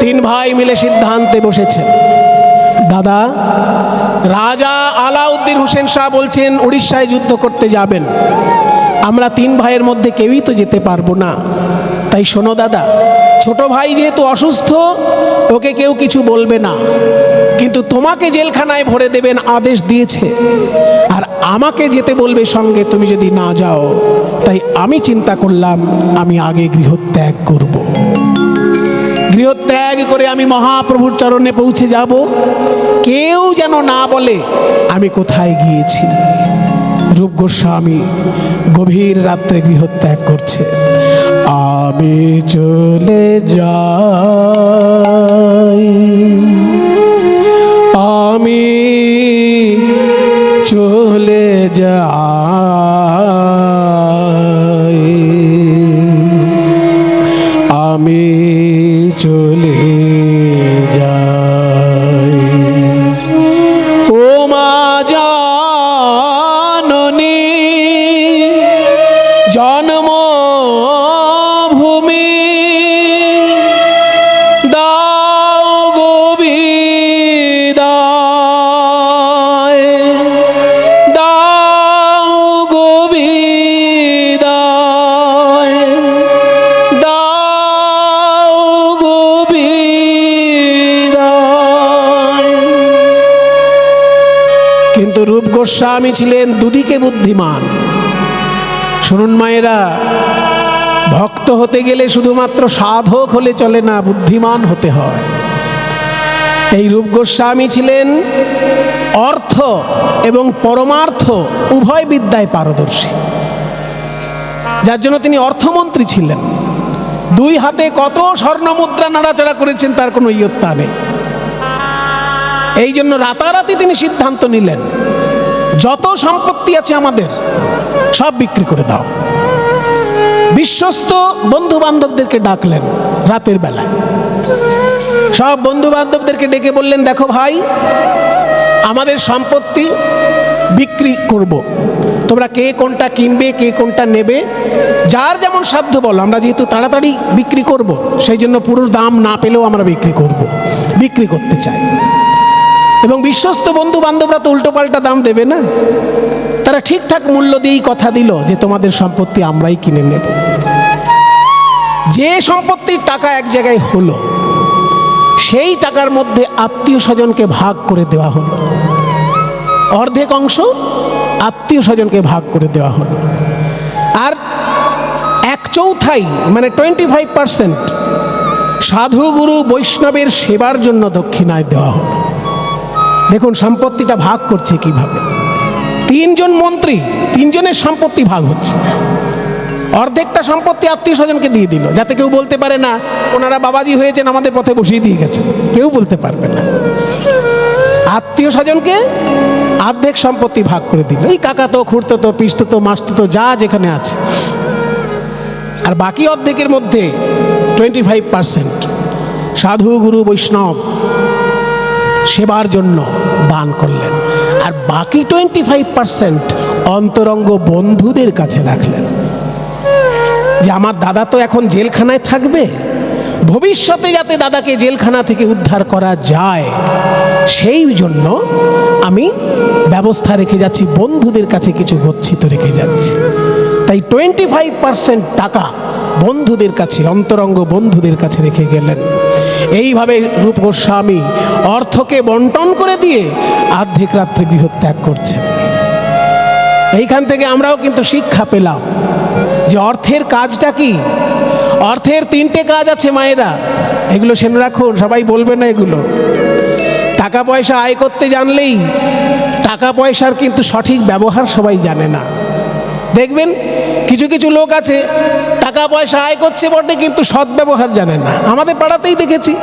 তিন ভাই মিলে সিদ্ধান্তে বসেছেন। দাদা, রাজা আলাউদ্দিন হোসেন শাহ বলছেন উড়িষ্যায় যুদ্ধ করতে যাবেন, আমরা তিন ভাইয়ের মধ্যে কেউই তো যেতে পারবো না। তাই শোনো দাদা, ছোট ভাই যেহেতু অসুস্থ, ওকে কেউ কিছু বলবে না, কিন্তু তোমাকে জেলখানায় ভরে দেবেন আদেশ দিয়েছে, আর আমাকে যেতে বলবে সঙ্গে, তুমি যদি না যাও। তাই আমি চিন্তা করলাম আমি আগে গৃহত্যাগ করব। গৃহত্যাগ করে আমি মহাপ্রভুর চরণে পৌঁছে যাব, কেউ যেন না বলে আমি কোথায় গিয়েছি। রূপ গোস্বামী গভীর রাত্রে গৃহত্যাগ করছে। আমি চলে যাই গোস্বামী ছিলেন দুদিকে বুদ্ধিমান। শুনুন মায়েরা, ভক্ত হতে গেলে শুধুমাত্র সাধক হলে চলে না, বুদ্ধিমান হতে হয়। এই রূপ গোস্বামী ছিলেন অর্থ এবং পরমার্থ উভয় বিদ্যায় পারদর্শী, যার জন্য তিনি অর্থমন্ত্রী ছিলেন। দুই হাতে কত স্বর্ণ মুদ্রা নাড়াচাড়া করেছেন তার কোনো ইয়ত্তা নেই। এই জন্য রাতারাতি তিনি সিদ্ধান্ত নিলেন, যত সম্পত্তি আছে আমাদের সব বিক্রি করে দাও। বিশ্বস্ত বন্ধু বান্ধবদেরকে ডাকলেন রাতের বেলায়। সব বন্ধু বান্ধবদেরকে ডেকে বললেন, দেখো ভাই, আমাদের সম্পত্তি বিক্রি করব, তোমরা কে কোনটা কিনবে, কে কোনটা নেবে, যার যেমন সাধ্য বলো। আমরা যেহেতু তাড়াতাড়ি বিক্রি করব, সেই জন্য পুরো দাম না পেলেও আমরা বিক্রি করতে চাই। এবং বিশ্বস্ত বন্ধু বান্ধবরা তো উল্টোপাল্টা দাম দেবে না, তারা ঠিকঠাক মূল্য দিয়েই কথা দিল যে তোমাদের সম্পত্তি আমরাই কিনে নেব। যে সম্পত্তির টাকা এক জায়গায় হলো, সেই টাকার মধ্যে আত্মীয় স্বজনকে ভাগ করে দেওয়া হলো। অর্ধেক অংশ আত্মীয় স্বজনকে ভাগ করে দেওয়া হলো, আর 1/4 মানে 25% সাধু গুরু বৈষ্ণবের সেবার জন্য দক্ষিণায় দেওয়া হলো। দেখুন সম্পত্তিটা ভাগ করছে কিভাবে। 3 জন মন্ত্রী, 3 জনের সম্পত্তি ভাগ হচ্ছে। অর্ধেকটা সম্পত্তি আত্মীয় স্বজনকে দিয়ে দিল, যাতে কেউ বলতে পারে না ওনারা বাবাজি হয়েছেন আমাদের পথে বসিয়ে দিয়ে গেছে, কেউ বলতে পারবে না। আত্মীয় স্বজনকে অর্ধেক সম্পত্তি ভাগ করে দিল, এই কাকাতো খুড়তো পিসতো মাসতো যা যেখানে আছে। আর বাকি অর্ধেকের মধ্যে 25% সাধু গুরু বৈষ্ণব সেবার জন্য দান করলেন, আর বাকি 25% অন্তরঙ্গ বন্ধুদের কাছে রাখলেন। যে আমার দাদা তো এখন জেলখানায় থাকবে, ভবিষ্যতে যাতে দাদাকে জেলখানা থেকে উদ্ধার করা যায়, সেই জন্য আমি ব্যবস্থা রেখে যাচ্ছি, বন্ধুদের কাছে কিছু গচ্ছিত রেখে যাচ্ছি। তাই 25% টাকা বন্ধুদের কাছে, অন্তরঙ্গ বন্ধুদের কাছে রেখে গেলেন। এইভাবে রূপ গোস্বামী অর্থকে বন্টন করে দিয়ে অর্ধেক রাত্রে গৃহত্যাগ করছেন। এইখান থেকে আমরাও কিন্তু শিক্ষা পেলাম যে অর্থের কাজটা কি। অর্থের 3টে কাজ আছে মায়েরা, এগুলো শুনে রাখুন, সবাই বলবে না এগুলো। টাকা পয়সা আয় করতে জানলেই টাকা পয়সার কিন্তু সঠিক ব্যবহার সবাই জানে না। দেখবেন কিছু কিছু লোক আছে টাকা পয়সা আয় করছে বটে, কিন্তু সৎ ব্যবহার জানে না। আমাদের পাড়াতেই দেখেছি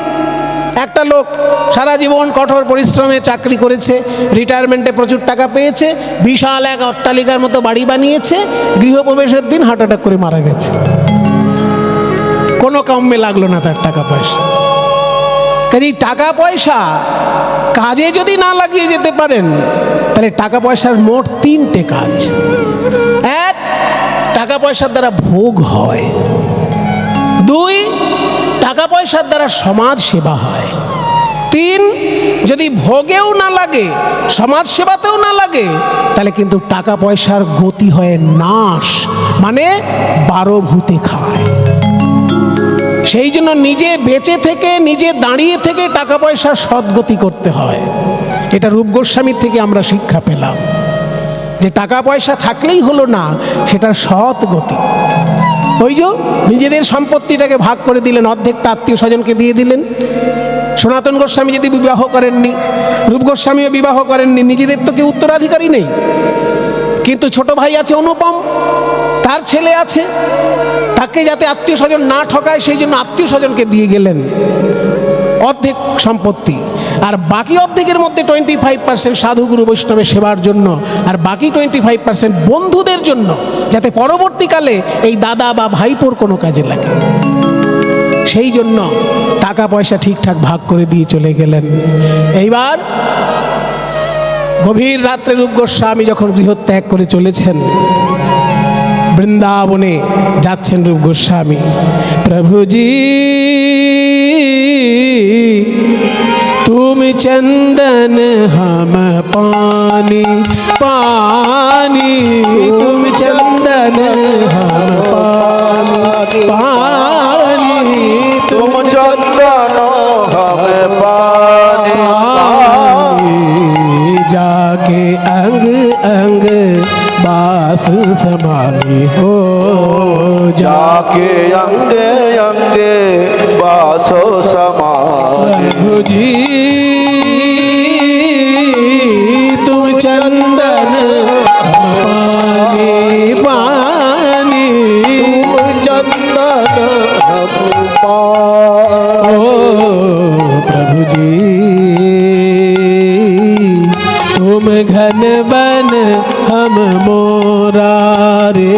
একটা লোক সারা জীবন কঠোর পরিশ্রমে চাকরি করেছে, রিটায়ারমেন্টে প্রচুর টাকা পেয়েছে, বিশাল এক অট্টালিকার মতো বাড়ি বানিয়েছে, গৃহপ্রবেশের দিন হার্ট অ্যাটাক করে মারা গেছে। কোনো কাম্যে লাগলো না তার টাকা পয়সা। কাজেই টাকা পয়সা কাজে যদি না লাগিয়ে যেতে পারেন, তাহলে টাকা পয়সার মোট 3টে কাজ। 1, টাকা পয়সার দ্বারা ভোগ হয়। 2, টাকা পয়সার দ্বারা সমাজ সেবা হয়। 3, যদি ভোগেও না লাগে, সমাজ সেবাতেও না লাগে, তাহলে কিন্তু টাকা পয়সার গতি হয় নাশ, মানে 12 ভূতে খায়। সেই জন্য নিজে বেঁচে থেকে, নিজে দাঁড়িয়ে থেকে টাকা পয়সার সদ্গতি করতে হয়। এটা রূপ গোস্বামীর থেকে আমরা শিক্ষা পেলাম যে টাকা পয়সা থাকলেই হলো না, সেটার সৎ গতি। ওই যে নিজেদের সম্পত্তিটাকে ভাগ করে দিলেন, অর্ধেকটা আত্মীয় স্বজনকে দিয়ে দিলেন। সনাতন গোস্বামী যদি বিবাহ করেননি, রূপ গোস্বামীও বিবাহ করেননি, নিজেদের তো কেউ উত্তরাধিকারী নেই। কিন্তু ছোট ভাই আছে অনুপম, তার ছেলে আছে, তাকে যাতে আত্মীয় স্বজন না ঠকায় সেই জন্য আত্মীয় স্বজনকে দিয়ে গেলেন অর্ধেক সম্পত্তি। আর বাকি অর্ধেকের মধ্যে 25% সাধুগুরু বৈষ্ণবের সেবার জন্য, আর বাকি 25% বন্ধুদের জন্য, যাতে পরবর্তীকালে এই দাদা বা ভাইপোর কোনো কাজে লাগে। সেই জন্য টাকা পয়সা ঠিকঠাক ভাগ করে দিয়ে চলে গেলেন। এইবার গভীর রাত্রে রূপ গোস্বামী যখন গৃহত্যাগ করে চলেছেন, বৃন্দাবনে যাচ্ছেন রূপ গোস্বামী। প্রভুজি तुम चंदन हम पानी, पानी तुम चंदन हम पानी, पानी तुम चंदन हम पानी, जाके अंग हो जाके अंगे अंगे बासो समाने प्रभु जी तुम चंदन पानी पानी चंदन ओ प्रभु जी तुम घन बन हम मोरा रे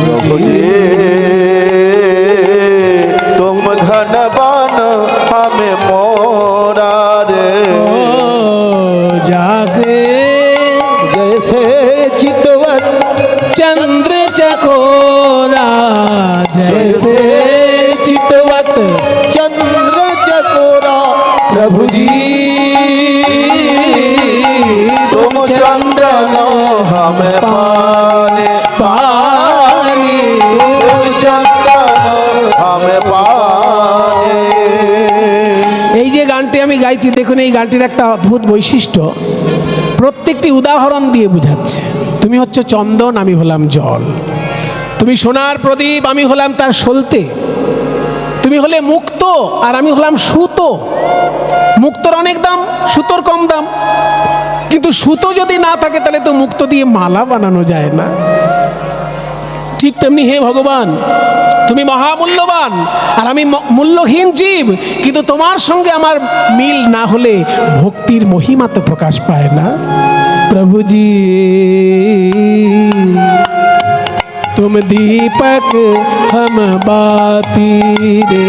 प्रभु जी तुम घन बन हमें मोरा रे ओ जागे जैसे चितवन चंद्र चकोरा जैसे चितवत चंद्र चकोरा प्रभु जी तुम चंदन हमें पाने पानी तुम चंदन हमें पाने এই যে গানটি আমি গাইছি দেখুন, এই গানটির একটা অদ্ভুত বৈশিষ্ট্য, প্রত্যেকটি উদাহরণ দিয়ে বোঝাচ্ছে। তুমি হচ্ছে চন্দন, আমি হলাম জল। তুমি সোনার প্রদীপ, আমি হলাম তার সলতে। তুমি হলে মুক্ত আর আমি হলাম সুতো। মুক্তর অনেক দাম, সুতোর কম দাম, কিন্তু সুতো যদি না থাকে তাহলে তো মুক্ত দিয়ে মালা বানানো যায় না। ঠিক তেমনি হে ভগবান, তুমি মহামূল্যবান আর আমি মূল্যহীন জীব, কিন্তু তোমার সঙ্গে আমার মিল না হলে ভক্তির মহিমা তো প্রকাশ পায় না। প্রভুজি तुम दीपक हम बाती रे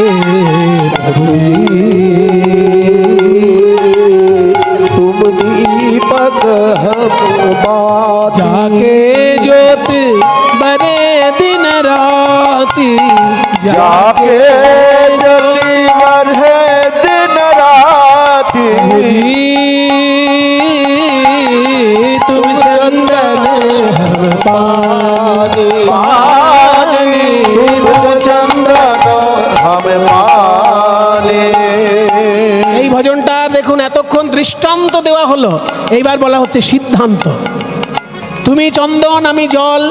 प्रभु जी तुम दीपक हम बात जाके ज्योत बरे दिन राती जाके जली मर है दिन राती प्रभु जी तुम चंदन हम पानी पानी तुम चंदन हमें पाने এই ভজনটা দেখুন এতক্ষণ দৃষ্টান্ত দেওয়া হলো, এইবার বলা হচ্ছে সিদ্ধান্ত। তুমি চন্দন, আমি জল,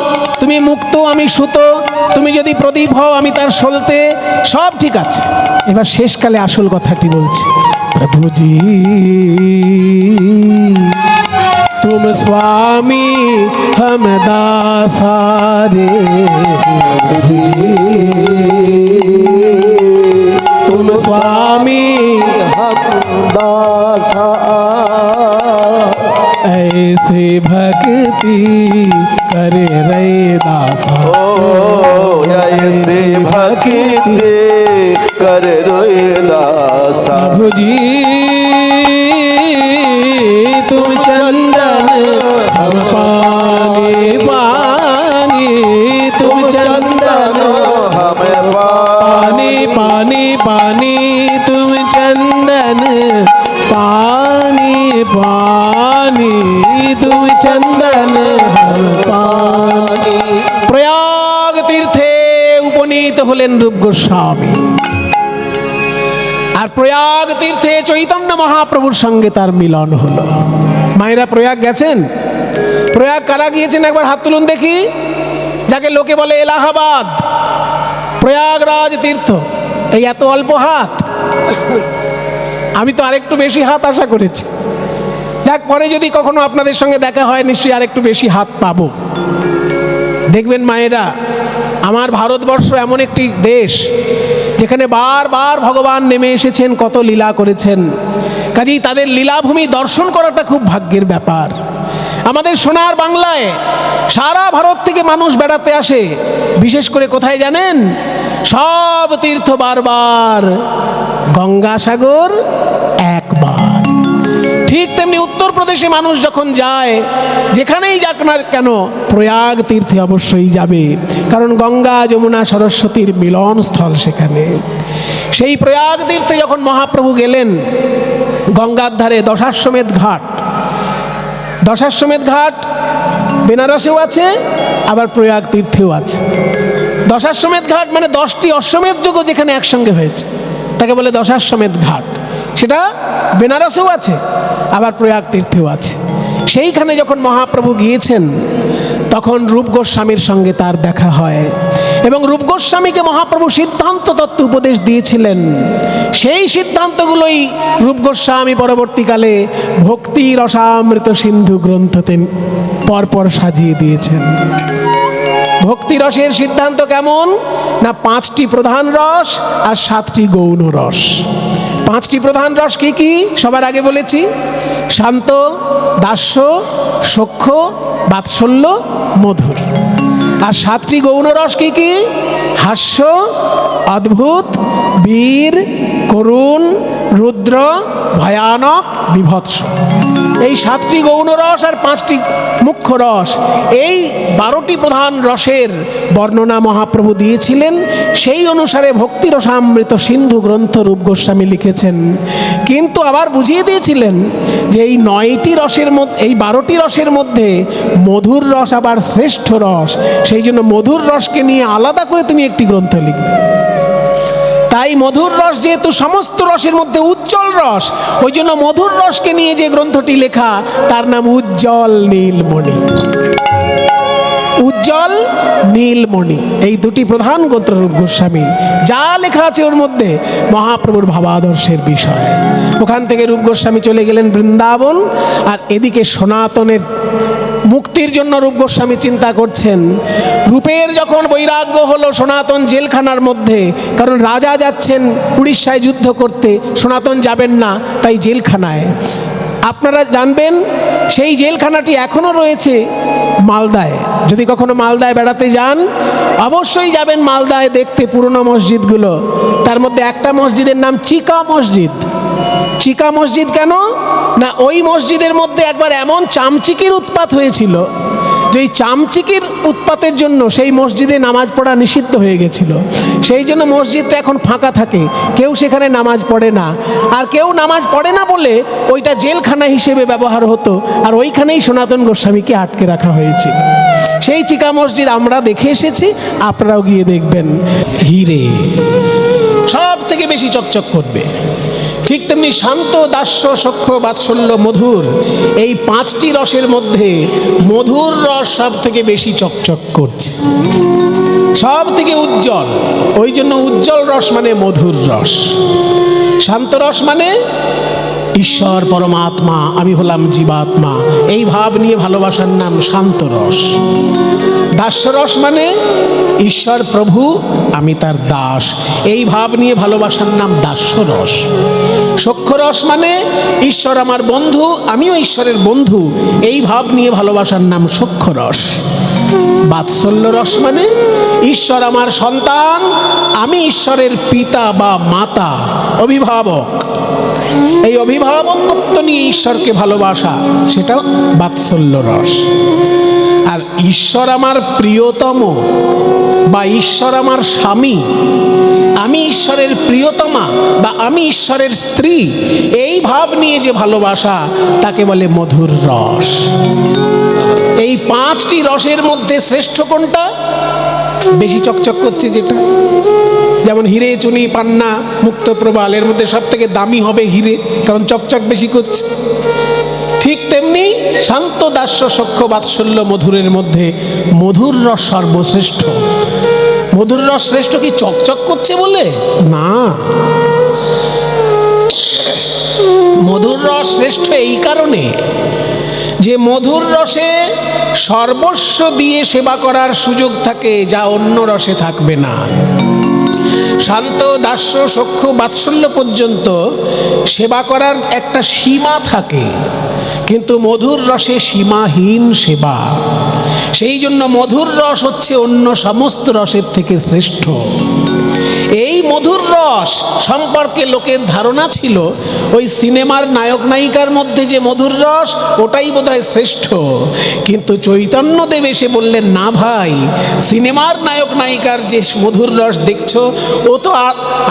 তুমি মুক্ত, আমি সুতো, তুমি যদি প্রদীপ হও, আমি তার সলতে, সব ঠিক আছে। এবার শেষকালে আসল কথাটি বলছি, প্রভুজি तुम स्वामी हम दासा रे प्रभु जी तुम स्वामी हम दासा ऐसे भक्ति करे रे दासा ओ ऐसे भक्ति कर रोए दासा प्रभु जी तुम चंदन हम पानी पानी तुम चंदन हमें पानी पानी पानी तुम चंदन पानी पानी तुम चंदन हम पानी। প্রয়াগ তীর্থে উপনীত হলেন রূপ গোস্বামী, আর প্রয়াগ তীর্থে চৈতন্য মহাপ্রভুর সঙ্গে তার মিলন হলো। মায়েরা প্রয়াগ গেছেন? প্রয়াগ কারা গিয়েছেন একবার হাত তুলুন দেখি। যাকে লোকে বলে এলাহাবাদ, প্রয়াগরাজ তীর্থ। এই এত অল্প হাত, আমি তো আরেকটু বেশি হাত আশা করেছি। যাক, পরে যদি কখনো আপনাদের সঙ্গে দেখা হয় নিশ্চয়ই আরেকটু বেশি হাত পাবো। দেখবেন মায়েরা, আমার ভারতবর্ষ এমন একটি দেশ যেখানে বারবার ভগবান নেমে এসেছেন, কত লীলা করেছেন। কাজেই তাদের লীলাভূমি দর্শন করাটা খুব ভাগ্যের ব্যাপার। আমাদের সোনার বাংলায় সারা ভারত থেকে মানুষ বেড়াতে আসে, বিশেষ করে কোথায় জানেন? সব তীর্থ বারবার, গঙ্গাসাগর একবার। ঠিক তেমনি উত্তরপ্রদেশে মানুষ যখন যায়, যেখানেই যাক না কেন প্রয়াগ তীর্থে অবশ্যই যাবে, কারণ গঙ্গা যমুনা সরস্বতীর মিলন স্থল সেখানে। সেই প্রয়াগ তীর্থে যখন মহাপ্রভু গেলেন, গঙ্গার ধারে দশাশ্বমেধ ঘাট, দশাশ্বমেধ ঘাট বেনারসেও আছে, আবার প্রয়াগ তীর্থেও আছে। দশাশ্বমেধ ঘাট মানে 10টি অশ্বমেধ যজ্ঞ যেখানে একসঙ্গে হয়েছে, তাকে বলে দশাশ্বমেধ ঘাট। সেটা বেনারসেও আছে, আবার প্রয়াগ তীর্থেও আছে। সেইখানে যখন মহাপ্রভু গিয়েছেন, তখন রূপ গোস্বামীর সঙ্গে তার দেখা হয় এবং রূপ গোস্বামীকে মহাপ্রভু সিদ্ধান্ত তত্ত্ব উপদেশ দিয়েছিলেন। সেই সিদ্ধান্তগুলোই রূপ গোস্বামী পরবর্তীকালে ভক্তি রসামৃত সিন্ধু গ্রন্থতে পরপর সাজিয়ে দিয়েছেন। ভক্তি রসের সিদ্ধান্ত কেমন না 5টি প্রধান রস আর 7টি গৌণ রস। 5টি প্রধান রস কি কি সবার আগে বলেছি, শান্ত, দাস্য, সখ্য, বাৎসল্য, মধুর। আর 7টি গৌণ রস কি কি, হাস্য, অদ্ভুত, বীর, করুণ, রুদ্র, ভয়ানক, বিভৎস। এই 7টি গৌণ রস আর 5টি মুখ্য রস, এই 12টি প্রধান রসের বর্ণনা মহাপ্রভু দিয়েছিলেন। সেই অনুসারে ভক্তি রসামৃত সিন্ধু গ্রন্থ রূপ গোস্বামী লিখেছেন। কিন্তু আবার বুঝিয়ে দিয়েছিলেন যে এই 9টি রসের মধ্যে, এই 12টি রসের মধ্যে মধুর রস আবার শ্রেষ্ঠ রস। সেই জন্য মধুর রসকে নিয়ে আলাদা করে তুমি একটি গ্রন্থ লিখবে। তাই মধুর রস যেহেতু সমস্ত রসের মধ্যে উজ্জ্বল রস, ওই জন্য মধুর রসকে নিয়ে যে গ্রন্থটি লেখা তার নাম উজ্জ্বল নীলমণি। উজ্জ্বল নীলমণি, এই 2টি প্রধান গ্রন্থ রূপ গোস্বামী। যা লেখা আছে ওর মধ্যে মহাপ্রভুর ভাবাদর্শের বিষয়। ওখান থেকে রূপ গোস্বামী চলে গেলেন বৃন্দাবন, আর এদিকে সনাতনের মুক্তির জন্য রূপ গোস্বামী চিন্তা করছেন। রূপের যখন বৈরাগ্য হলো সনাতন জেলখানার মধ্যে, কারণ রাজা যাচ্ছেন উড়িষ্যায় যুদ্ধ করতে, সনাতন যাবেন না, তাই জেলখানায়। আপনারা জানবেন সেই জেলখানাটি এখনও রয়েছে মালদায়। যদি কখনো মালদায় বেড়াতে যান অবশ্যই যাবেন মালদায় দেখতে পুরনো মসজিদগুলো। তার মধ্যে একটা মসজিদের নাম চিকা মসজিদ। চিকা মসজিদ কেন না, ওই মসজিদের মধ্যে একবার এমন চামচিকির উৎপাত হয়েছিল যে এই চামচিকির উৎপাতের জন্য সেই মসজিদে নামাজ পড়া নিষিদ্ধ হয়ে গেছিল। সেই জন্য মসজিদটা এখন ফাঁকা থাকে, কেউ সেখানে নামাজ পড়ে না। আর কেউ নামাজ পড়ে না বলে ওইটা জেলখানা হিসেবে ব্যবহার হতো, আর ওইখানেই সনাতন গোস্বামীকে আটকে রাখা হয়েছিল। সেই চিকা মসজিদ আমরা দেখে এসেছি, আপনারাও গিয়ে দেখবেন। হিরে সব থেকে বেশি চকচক করবে, ঠিক তেমনি শান্ত, দাস্য, সখ্য, বাৎসল্য, মধুর, এই 5টি রসের মধ্যে মধুর রস সব থেকে বেশি চকচক করছে, সব থেকে উজ্জ্বল। ওই জন্য উজ্জ্বল রস মানে মধুর রস। শান্ত রস মানে ঈশ্বর পরমাত্মা, আমি হলাম জীবাত্মা, এই ভাব নিয়ে ভালোবাসার নাম শান্ত রস। দাস্য রস মানে ঈশ্বর প্রভু, আমি তার দাস, এই ভাব নিয়ে ভালোবাসার নাম দাস্য রস। সখ্য রস মানে ঈশ্বর আমার বন্ধু, আমিও ঈশ্বরের বন্ধু, এই ভাব নিয়ে ভালোবাসার নাম সখ্য রস। বাৎসল্য রস মানে ঈশ্বর আমার সন্তান, আমি ঈশ্বরের পিতা বা মাতা, অভিভাবক, এই অভিভাবকত্ব নিয়ে ঈশ্বরকে ভালোবাসা, সেটা বাৎসল্য রস। আর ঈশ্বর আমার প্রিয়তম বা ঈশ্বর আমার স্বামী, আমি ঈশ্বরের প্রিয়তমা বা আমি ঈশ্বরের স্ত্রী, এই ভাব নিয়ে যে ভালোবাসা তাকে বলে মধুর রস। এই 5টি রসের মধ্যে শ্রেষ্ঠ কোনটা? বেশি চকচক করছে যেটা, যেমন হিরে, চুনি, পান্না, মুক্ত, প্রবাল, এর মধ্যে সব থেকে দামি হবে হিরে, কারণ চকচক বেশি করছে। ঠিক তেমনি শান্ত, দাস্য, সখ্য, বাৎসল্য, মধুরের মধ্যে মধুর রস সর্বশ্রেষ্ঠ। মধুর রস শ্রেষ্ঠ কি চকচক করছে বলে? না, মধুর রস শ্রেষ্ঠ এই কারণে যে মধুর রসে সর্বস্ব দিয়ে সেবা করার সুযোগ থাকে, যা অন্য রসে থাকবে না। শান্ত, দাস্য, সখ্য, বাৎসল্য পর্যন্ত সেবা করার একটা সীমা থাকে, কিন্তু মধুর রসে সীমাহীন সেবা। সেই জন্য মধুর রস হচ্ছে অন্য সমস্ত রসের থেকে শ্রেষ্ঠ। এই মধুর রস সম্পর্কে লোকের ধারণা ছিল ওই সিনেমার নায়ক নায়িকার মধ্যে যে মধুর রস ওটাই বোধহয় শ্রেষ্ঠ, কিন্তু চৈতন্যদেব এসে বললেন, না ভাই, সিনেমার নায়ক নায়িকার যে মধুর রস দেখছো ও তো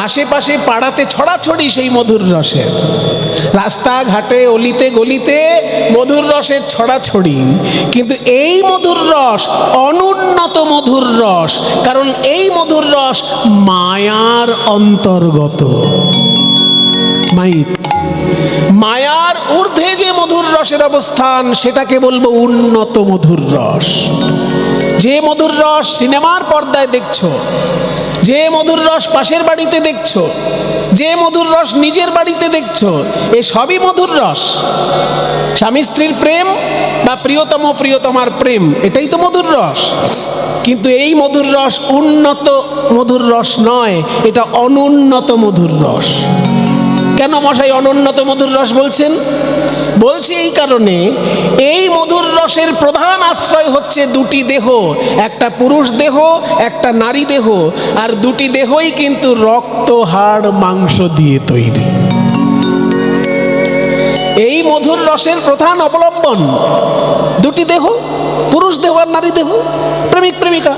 আশেপাশে পাড়াতে ছড়াছড়ি সেই মধুর রসের, রাস্তাঘাটে অলিতে গলিতে মধুর রসের ছড়াছড়ি, কিন্তু এই মধুর রস অনুন্নত মধুর রস, কারণ এই মধুর রস মায়ার অন্তর্গত। মায়ার ঊর্ধ্বে যে মধুর রসের রসের অবস্থান, সেটাকে বলবো উন্নত মধুর রস। যে মধুর রস সিনেমার পর্দায় দেখছো, যে মধুর রস পাশের বাড়িতে দেখছো, যে মধুর রস নিজের বাড়িতে দেখছো, এ সবই মধুর রস। স্বামী স্ত্রীর প্রেম বা প্রিয়তম প্রিয়তমার প্রেম, এটাই তো মধুর রস। কিন্তু এই মধুর রস উন্নত মধুর রস নয়, এটা অনুন্নত মধুর রস। কেন মশাই অনুন্নত মধুর রস বলছেন? বলছি এই কারণে, এই মধুর রসের প্রধান আশ্রয় হচ্ছে দুটি দেহ, একটা পুরুষ দেহ, একটা নারী দেহ, আর দুটি দেহই কিন্তু রক্ত, হাড়, মাংস দিয়ে তৈরি। এই মধুর রসের প্রধান অবলম্বন দুটি দেহ, পুরুষ দেহ আর নারী দেহ, প্রেমিক প্রেমিকা।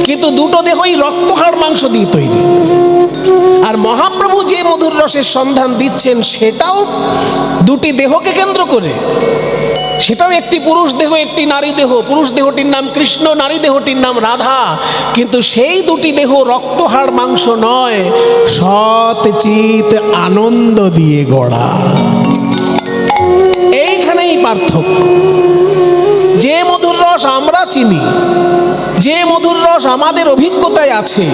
কিন্তু দুটো দেহই রক্ত, হাড়, মাংস দিয়ে তৈরি। আর মহাপ্রভু যে মধুর রসের সন্ধান দিচ্ছেন, সেটাও দুটি দেহকে কেন্দ্র করে। সেটাও একটি পুরুষ দেহ, একটি নারী দেহ। পুরুষ দেহটির নাম কৃষ্ণ, নারী দেহটির নাম রাধা। কিন্তু সেই দুটি দেহ রক্ত, হাড়, মাংস নয়, সৎ চিত আনন্দ দিয়ে গড়া। এইখানেই পার্থক্য। যে মধুর রস আমরা চিনি, যে মধুর রস আমাদের অভিজ্ঞতায় আছে,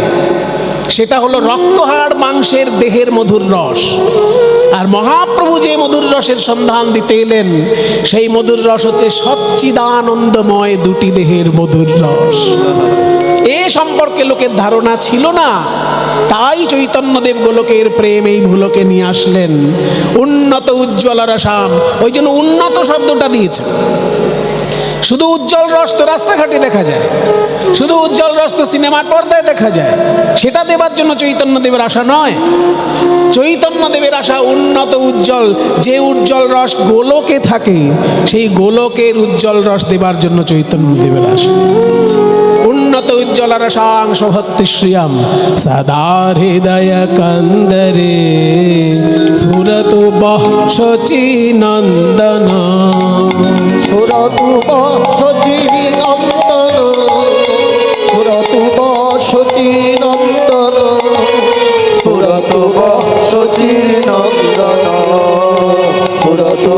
সেটা হলো রক্ত, হাড়, মাংসের দেহের মধুর রস। আর মহাপ্রভু যে মধুর রসের সন্ধান দিতে এলেন, সেই মধুর রস হচ্ছে সচ্চিদানন্দময় দুটি দেহের মধুর রস। এ সম্পর্কে লোকের ধারণা ছিল না, তাই চৈতন্যদেব গোলকের প্রেম এই ভুলোকে নিয়ে আসলেন। উন্নত উজ্জ্বল রসাম, ওই জন্য উন্নত শব্দটা দিয়েছে। শুধু উজ্জ্বল রস তো রাস্তাঘাটে দেখা যায়, শুধু উজ্জ্বল রস তো সিনেমার পর্দায় দেখা যায়। সেটা দেবার জন্য চৈতন্যদেবের আশা নয়। চৈতন্যদেবের আশা উন্নত উজ্জ্বল, যে উজ্জ্বল রস গোলকে থাকে, সেই গোলকের উজ্জ্বল রস দেবার জন্য চৈতন্যদেবের আশা। উন্নত উজ্জ্বল রসাংশ ভক্তি শ্রিয়াম সদা হৃদয় কন্দরে স্ফুরতু বহ শচী নন্দন। স্ফুরতু শচী নন্দন, স্ফুরতু শচী নন্দন, স্ফুরতু শচী নন্দন, স্ফুরতু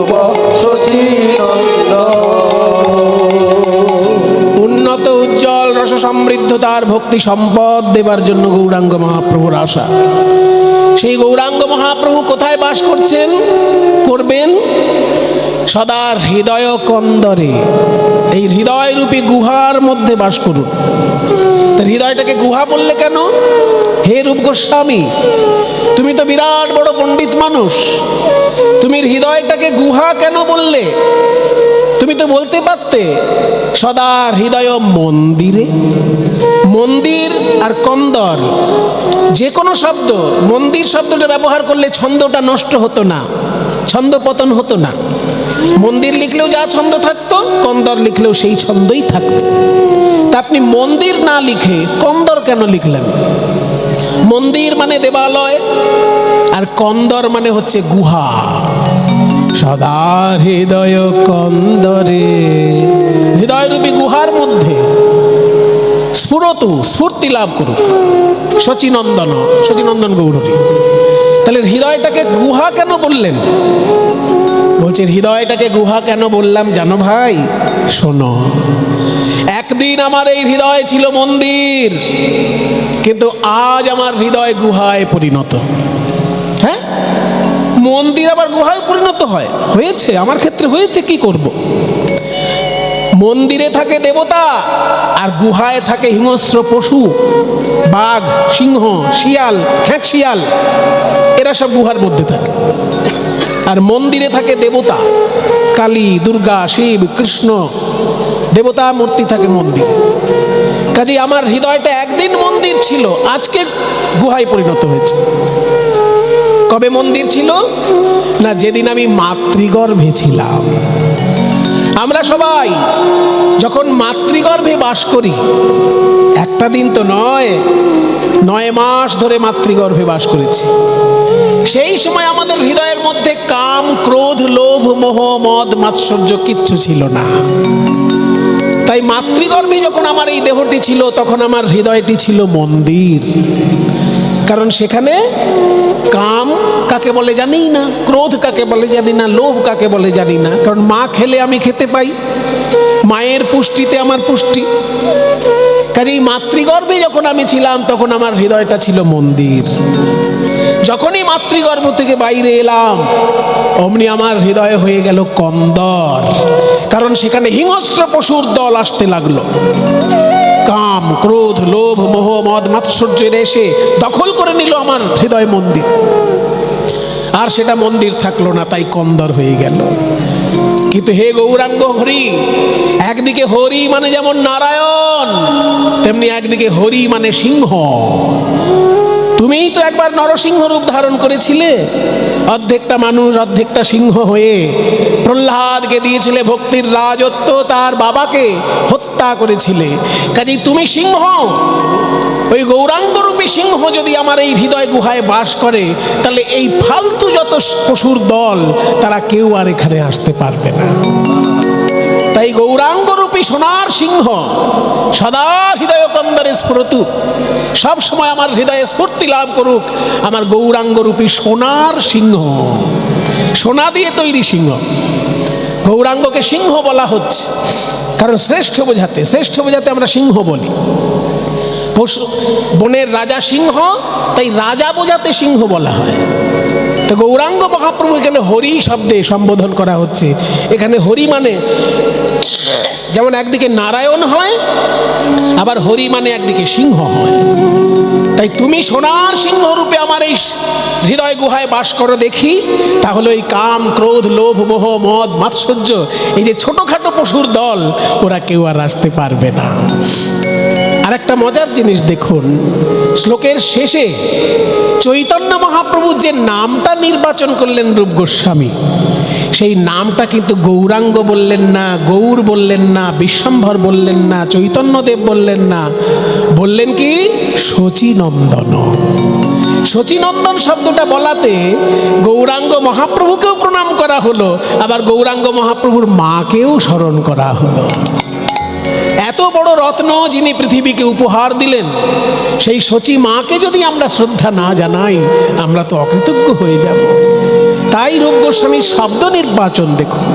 শচী নন্দন। উন্নত উজ্জ্বল রস সমৃদ্ধ তার ভক্তি সম্পদ দেবার জন্য গৌরাঙ্গ মহাপ্রভুর আশা। সেই গৌরাঙ্গ মহাপ্রভু কোথায় বাস করছেন, করবেন? সদা হৃদয় কন্দরে, এই হৃদয় রূপী গুহার মধ্যে বাস করুন। তার হৃদয়টাকে গুহা বললে কেন? হে রূপ গোস্বামী, তুমি তো বিরাট বড় পণ্ডিত মানুষ, তুমি হৃদয়টাকে গুহা কেন বললে? তুমি তো বলতে পারতে সদা হৃদয় মন্দিরে। মন্দির আর কন্দর যে কোনো শব্দ, মন্দির শব্দটা ব্যবহার করলে ছন্দটা নষ্ট হতো না, ছন্দ পতন হতো না। মন্দির লিখলেও যা ছন্দ থাকতো, কন্দর লিখলেও সেই ছন্দই থাকতো। তা আপনি মন্দির না লিখে কন্দর কেন লিখলেন? মন্দির মানে দেবালয়, আর কন্দর মানে হচ্ছে গুহা। সদা হৃদয় কন্দরে, হৃদয় রূপী গুহার মধ্যে স্ফুরতু, স্ফূর্তি লাভ করুক শচীনন্দন, শচীনন্দন গৌরী। তাহলে হৃদয়টাকে গুহা কেন বললেন? বলছে হৃদয়টাকে গুহা কেন বললাম জানো ভাই? শোনো, একদিন আমার এই হৃদয় ছিল মন্দির, কিন্তু আজ আমার হৃদয় গুহায় পরিণত। হ্যাঁ, মন্দির আবার গুহায় পরিণত হয়, হয়েছে, আমার ক্ষেত্রে হয়েছে, কি করব। মন্দিরে থাকে দেবতা, আর গুহায় থাকে হিংস্র পশু, বাঘ, সিংহ, শিয়াল, খ্যাঁক শিয়াল, এরা সব গুহার মধ্যে থাকে। আর মন্দিরে থাকে দেবতা, কালী, দুর্গা, শিব, কৃষ্ণ, দেবতা মূর্তি থাকে মন্দিরে। কাজে আমার হৃদয়টা একদিন মন্দির ছিল, আজকে গুহায় পরিণত হয়েছে। কবে মন্দির ছিল? না, যেদিন আমি মাতৃগর্ভে ছিলাম। আমরা সবাই যখন মাতৃগর্ভে বাস করি, একটা দিন তো নয়, 9 মাস ধরে মাতৃগর্ভে বাস করেছি। সেই সময় আমাদের হৃদয়ের মধ্যে কাম, ক্রোধ, লোভ, মোহ, মদ, মাৎসর্য কিচ্ছু ছিল না। তাই মাতৃগর্ভে যখন আমার এই দেহটি ছিল, তখন আমার হৃদয়টি ছিল মন্দির। কারণ সেখানে কাম কাকে বলে জানি না, ক্রোধ কাকে বলে জানি না, লোভ কাকে বলে জানি না। কারণ মা খেলে আমি খেতে পাই, মায়ের পুষ্টিতে আমার পুষ্টি। কাজেই মাতৃগর্ভে যখন আমি ছিলাম তখন আমার হৃদয়টা ছিল মন্দির। যখনই মাতৃগর্ভ থেকে বাইরে এলাম অমনি আমার হৃদয় হয়ে গেল কন্দর। কারণ সেখানে হিংস্র পশুর দল আসতে লাগলো। কাম, ক্রোধ, লোভ, মোহ, মদ, মাৎসর্যের এসে দখল করে নিল আমার হৃদয় মন্দির। আর সেটা মন্দির থাকলো না, তাই কন্দর হয়ে গেল। কিন্তু হে গৌরাঙ্গ হরি, একদিকে হরি মানে যেমন নারায়ণ, তেমনি একদিকে হরি মানে সিংহ। তুমিই তো একবার নরসিংহ রূপ ধারণ করেছিলে, অর্ধেকটা মানুষ অর্ধেকটা সিংহ হয়ে প্রহ্লাদকে দিয়েছিলে ভক্তির রাজত্ব, তার বাবাকে হত্যা করেছিলে। কাজেই তুমি সিংহ। ওই গৌরাঙ্গ রূপী সিংহ যদি আমার এই হৃদয় গুহায় বাস করে, তাহলে এই ফালতু যত পশুর দল তারা কেউ আর এখানে আসতে পারবে না। তাই গৌরাঙ্গ রূপী সোনার সিংহ সদা হৃদয় কন্দরে স্ফুরতু, সব সময় আমার হৃদয়ে স্ফূর্তি লাভ করুক আমার গৌরাঙ্গ রূপী সোনার সিংহ। সোনা দিয়ে তৈরি সিংহ। গৌরাঙ্গকে সিংহ বলা হচ্ছে কারণ শ্রেষ্ঠ বোঝাতে আমরা সিংহ বলি। পশু বনের রাজা সিংহ, তাই রাজা বোঝাতে সিংহ বলা হয়। তো গৌরাঙ্গ মহাপ্রভু এখানে হরি শব্দে সম্বোধন করা হচ্ছে। এখানে হরি মানে যেমন একদিকে নারায়ণ হয়, আবার হরি মানে একদিকে সিংহ হয়। তাই তুমি সোনার সিংহ রূপে আমার এই হৃদয় গুহায় বাস করো দেখি, তাহলে এই কাম, ক্রোধ, লোভ, মোহ, মদ, মাৎসর্য, এই যে ছোটখাটো পশুর দল, ওরা কেউ আর আসতে পারবে না। আর একটা মজার জিনিস দেখুন, শ্লোকের শেষে চৈতন্য মহাপ্রভু যে নামটা নির্বাচন করলেন রূপ গোস্বামী, সেই নামটা কিন্তু গৌরাঙ্গ বললেন না, গৌর বললেন না, বিশ্বম্ভর বললেন না, চৈতন্যদেব বললেন না, বললেন কি শচীনন্দন। শচীনন্দন শব্দটা বলাতে গৌরাঙ্গ মহাপ্রভুকেও প্রণাম করা হলো, আবার গৌরাঙ্গ মহাপ্রভুর মাকেও স্মরণ করা হলো। এত বড় রত্ন যিনি পৃথিবীকে উপহার দিলেন, সেই শচী মাকে যদি আমরা শ্রদ্ধা না জানাই, আমরা তো অকৃতজ্ঞ হয়ে যাব। তাই রূপ গোস্বামীর শব্দ নির্বাচন দেখুন।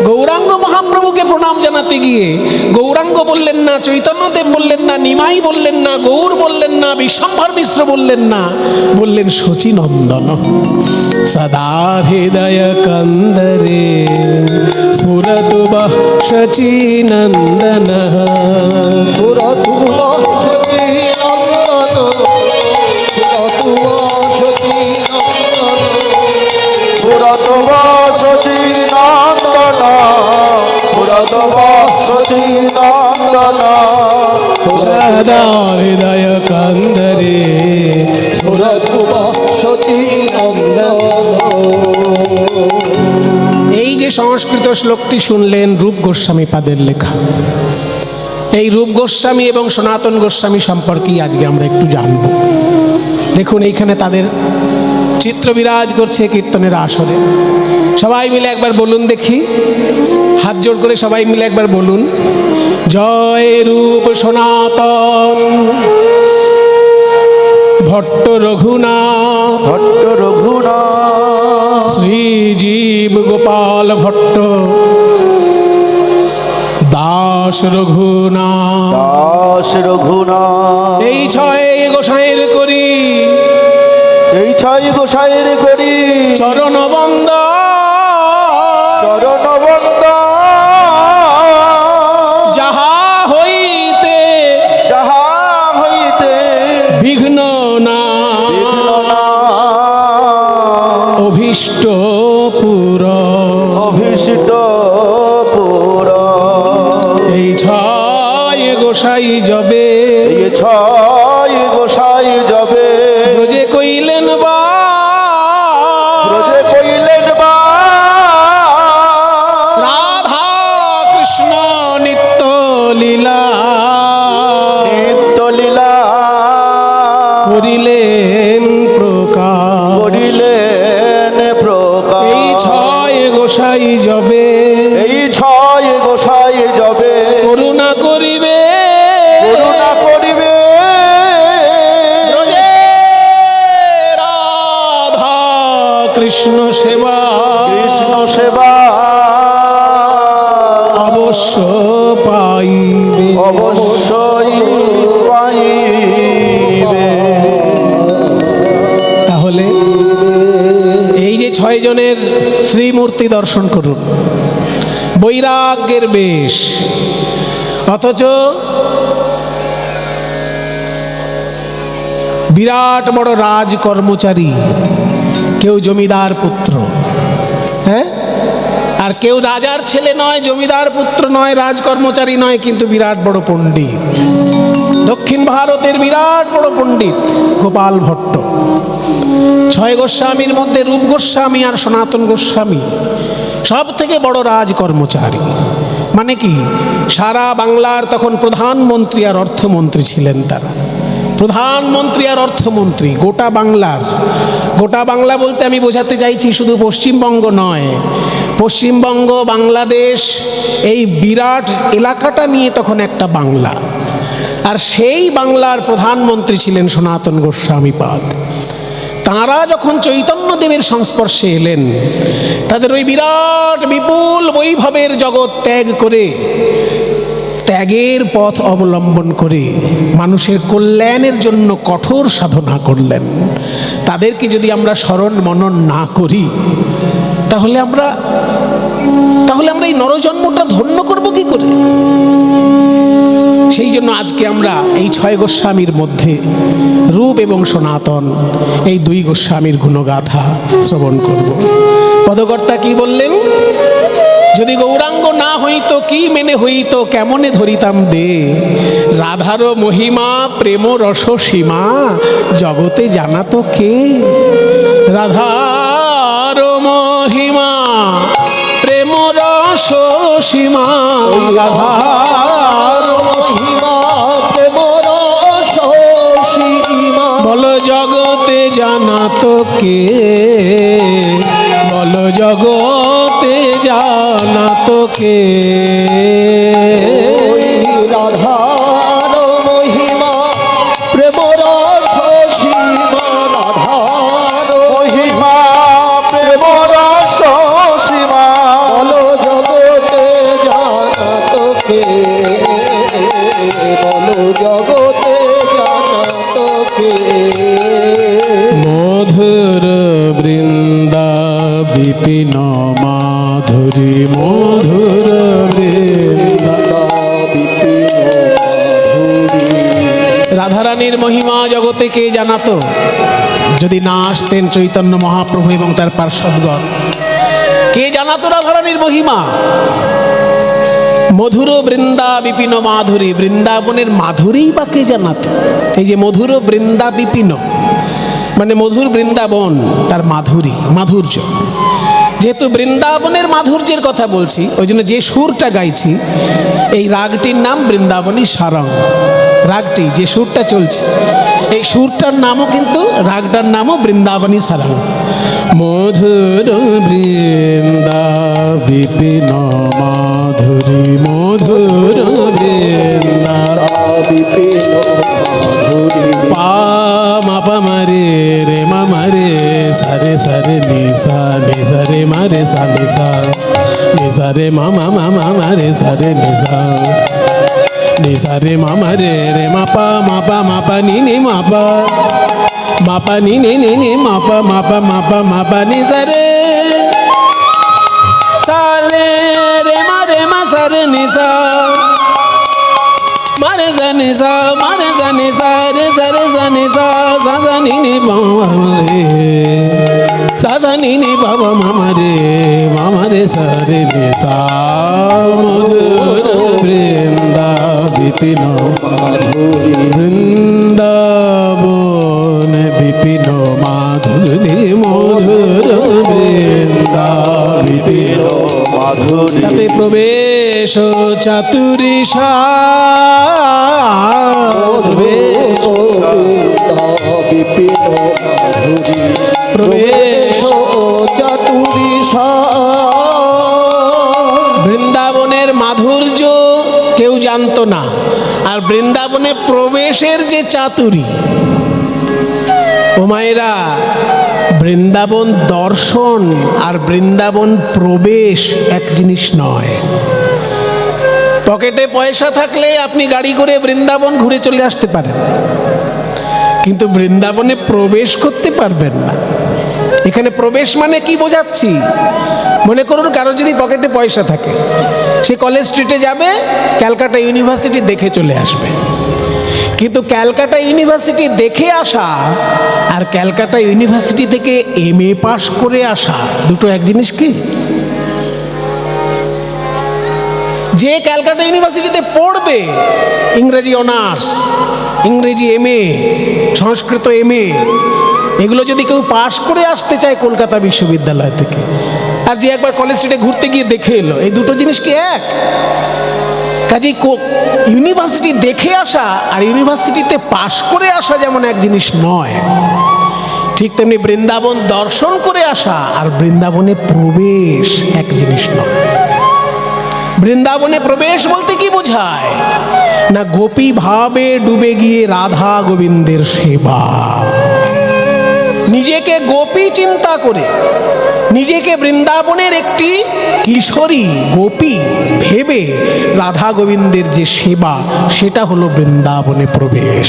গৌরাঙ্গ মহাপ্রভুকে প্রণাম জানাতে গিয়ে গৌরাঙ্গ বললেন না, চৈতন্যদেব বললেন না, নিমাই বললেন না, গৌর বললেন না, বিশ্বম্ভর মিশ্র বললেন না, বললেন শচীনন্দন। সদা হৃদয় কন্দরে স্ফুরতু বহ শচীনন্দন। স্ফুরতু বহ শচীনন্দন, স্ফুরতু বহ শচীনন্দন, পুরত শচীনন্দন, পুরত শচীনন্দন। সদা হৃদয় কন্দরে স্ফুরতু বহ শচীনন্দন। এই যে সংস্কৃত শ্লোকটি শুনলেন রূপ গোস্বামী পাদের লেখা। এই রূপ গোস্বামী এবং সনাতন গোস্বামী সম্পর্কেই আজকে আমরা একটু জানব। দেখুন এইখানে তাদের চিত্র বিরাজ করছে কীর্তনের আসরে। সবাই মিলে একবার বলুন দেখি, হাত জোড় করে সবাই মিলে একবার বলুন, জয় রূপ সনাতন ভট্ট রঘুনাথ, ভট্ট রঘুনাথ, শ্রীজীব গোপাল ভট্ট, দাস রঘুনাথ, দাস রঘুনাথ। এই ছয় গোসাইয়ের করি, এই ছয় গোসাইয়ের করি চরণ বন্দ, চরণ বন্দ। যাহা হইতে যাহা হইতে বিঘ্ন না, বিঘ্ন না, অভীষ্ট পুর, অভিষিত পুর। এই ছয় গোসাই যবে, এই ছয় গোসাই যাবে ব্রজে কইলেন বা, ব্রজে কইলেন বা, রাধা কৃষ্ণ নিত্য লীলা নিত্য লীলা করিলেন প্রকাশ। করিলেন প্রকাশ। এই ছয় গোসাই যবে, এই ছয় গোসাই যাবে করুণা করিবে, করুণা করিবে, ব্রজে ছয়জনের শ্রীমূর্তি দর্শন করুন, বৈরাগ্যের বেশ, অথচ বিরাট বড় রাজ কর্মচারী, কেউ জমিদার পুত্র, হ্যাঁ, আর কেউ রাজার ছেলে নয়, জমিদার পুত্র নয়, রাজ কর্মচারী নয়, কিন্তু বিরাট বড় পণ্ডিত। দক্ষিণ ভারতের বিরাট বড় পণ্ডিত গোপাল ভট্ট। ছয় গোস্বামীর মধ্যে রূপ গোস্বামী আর সনাতন গোস্বামী সব থেকে বড় রাজ কর্মচারী। মানে কি, সারা বাংলার তখন প্রধানমন্ত্রী আর অর্থমন্ত্রী ছিলেন তারা। প্রধানমন্ত্রী আর অর্থমন্ত্রী গোটা বাংলার। গোটা বাংলা বলতে আমি বোঝাতে চাইছি শুধু পশ্চিমবঙ্গ নয়, পশ্চিমবঙ্গ, বাংলাদেশ, এই বিরাট এলাকাটা নিয়ে তখন একটা বাংলা। আর সেই বাংলার প্রধানমন্ত্রী ছিলেন সনাতন গোস্বামীপাদ। তাঁরা যখন চৈতন্যদেবের সংস্পর্শে এলেন, তাদের ওই বিরাট বিপুল বৈভবের জগৎ ত্যাগ করে, ত্যাগের পথ অবলম্বন করে মানুষের কল্যাণের জন্য কঠোর সাধনা করলেন। তাদেরকে যদি আমরা স্মরণ মনন না করি, তাহলে আমরা এই নরজন্মটা ধন্য করব কি করে? সেই জন্য আজকে আমরা এই ছয় গোস্বামীর মধ্যে রূপ এবং সনাতন এই দুই গোস্বামীর গুণগাথা শ্রবণ করব। পদকর্তা কি বললেন? যদি গৌরাঙ্গ না হইত কি মেনে হইত, কেমনে ধরিতাম দে, রাধার মহিমা প্রেম রস সীমা, জগতে জানাতো কে। রাধার মহিমা প্রেম রস সীমা, রাধার মহিমা প্রেম রস সীমা, বল জগতে জানাতো কে, বল জগতে জানাতো কে। রাধার মহিমা প্রেম রস সীমা, রাধার মহিমা প্রেম রস সীমা, বলো জগতে জানাতো কে, বলো জগতে জানাতো কে। মধুর বৃন্দা বিপিন মাধুরী, মধুর বৃন্দা। রাধারানীর মহিমা জগতে কে জানাতো যদি না আসতেন চৈতন্য মহাপ্রভু এবং তার পার্ষদগণ? কে জানাতো রাধারানীর মহিমা? মধুর বৃন্দা বিপিন মাধুরী, বৃন্দাবনের মাধুরীই বা কে জানাতো? এই যে মধুর বৃন্দা বিপিন মানে মধুর বৃন্দাবন, তার মাধুরী, মাধুর্য। যেহেতু বৃন্দাবনের মাধুর্যের কথা বলছি, ওই জন্য যে সুরটা গাইছি, এই রাগটির নাম বৃন্দাবনী সারং। রাগটি যে সুরটা চলছে, এই সুরটার নামও কিন্তু, রাগটার নামও বৃন্দাবনী সারং। মধুর বৃন্দা বিপিন মাধুরী, মধুর বৃন্দা বিপিন মাধুরী, পা মা পা মা রে রে মা মা রে সা রে সা রে নি সা নি সা রে মা রে সা নি সা রে মা মা মা মা মা রে সা রে নি সা রে মা মা রে রে মা পা মা পা নি নি মা পা নি নি নি নি মা পা নি সা রে রে মা সা রে নি সা, মারে জানি সা, মারে জানি সা রে সা রে জানি সা, সা জানি নি বাবা রে, সা জানি নি বাবা মামা রে সা রে নে সা। মধুর বৃন্দা বিপিন মাধুরী, বৃন্দাবন বিপিন মাধুরী, মধুর বৃন্দা বিপিন মাধুরী। তাতে প্রবেশ চাতুরী সা, প্রবেশ বিপিন মাধুরী, প্রবেশ চাতুরী সা। বৃন্দাবনের মাধুর্য কেউ জানতো না, আর বৃন্দাবনে প্রবেশের যে চাতুরী, ও মায়েরা, বৃন্দাবন দর্শন আর বৃন্দাবন প্রবেশ এক জিনিস নয়। পকেটে পয়সা থাকলে আপনি গাড়ি করে বৃন্দাবন ঘুরে চলে আসতে পারেন, কিন্তু বৃন্দাবনে প্রবেশ করতে পারবেন না। এখানে প্রবেশ মানে কি বোঝাচ্ছি? মনে করুন কারো যদি পকেটে পয়সা থাকে, সে কলেজ স্ট্রিটে যাবে, ক্যালকাটা ইউনিভার্সিটি দেখে চলে আসবে। কিন্তু ক্যালকাটা ইউনিভার্সিটি দেখে আসা আর ক্যালকাটা ইউনিভার্সিটি থেকে MA পাশ করে আসা দুটো এক জিনিস কি? যে ক্যালকাটা ইউনিভার্সিটিতে পড়বে ইংরেজি অনার্স, ইংরেজি MA, সংস্কৃত MA, এগুলো যদি কেউ পাশ করে আসতে চায় কলকাতা বিশ্ববিদ্যালয় থেকে, আর যে একবার কলেজ স্ট্রিটে ঘুরতে গিয়ে দেখে এলো, এই দুটো জিনিস কি এক? কাজেই ইউনিভার্সিটি দেখে আসা আর ইউনিভার্সিটিতে পাশ করে আসা যেমন এক জিনিস নয়, ঠিক তেমনি বৃন্দাবন দর্শন করে আসা আর বৃন্দাবনে প্রবেশ এক জিনিস নয়। বৃন্দাবনে প্রবেশ বলতে কি বোঝায়? না গোপী ভাবে ডুবে গিয়ে রাধা গোবিন্দের সেবা, নিজেকে গোপী চিন্তা করে, নিজেকে বৃন্দাবনের একটি কিশোরী গোপী ভেবে রাধা গোবিন্দের যে সেবা, সেটা হলো বৃন্দাবনে প্রবেশ।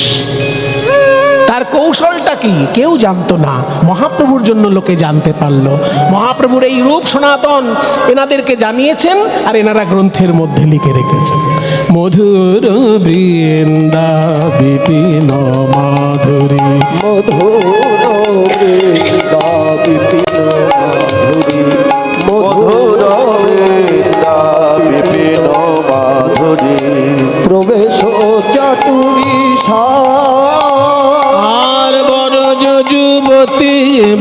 তার কৌশলটা কি কেউ জানতো না, মহাপ্রভুর জন্য লোকে জানতে পারলো। মহাপ্রভুর এই রূপ সনাতন এনাদেরকে জানিয়েছেন, আর এনারা গ্রন্থের মধ্যে লিখে রেখেছেন। মধুর বৃন্দা বিপিন মাধুরী, মধুর বৃন্দা বিপিন মাধুরী, মধুর বৃন্দা বিপিন মাধুরী, প্রবেশ চাতুরীশা আর বড় যুবতী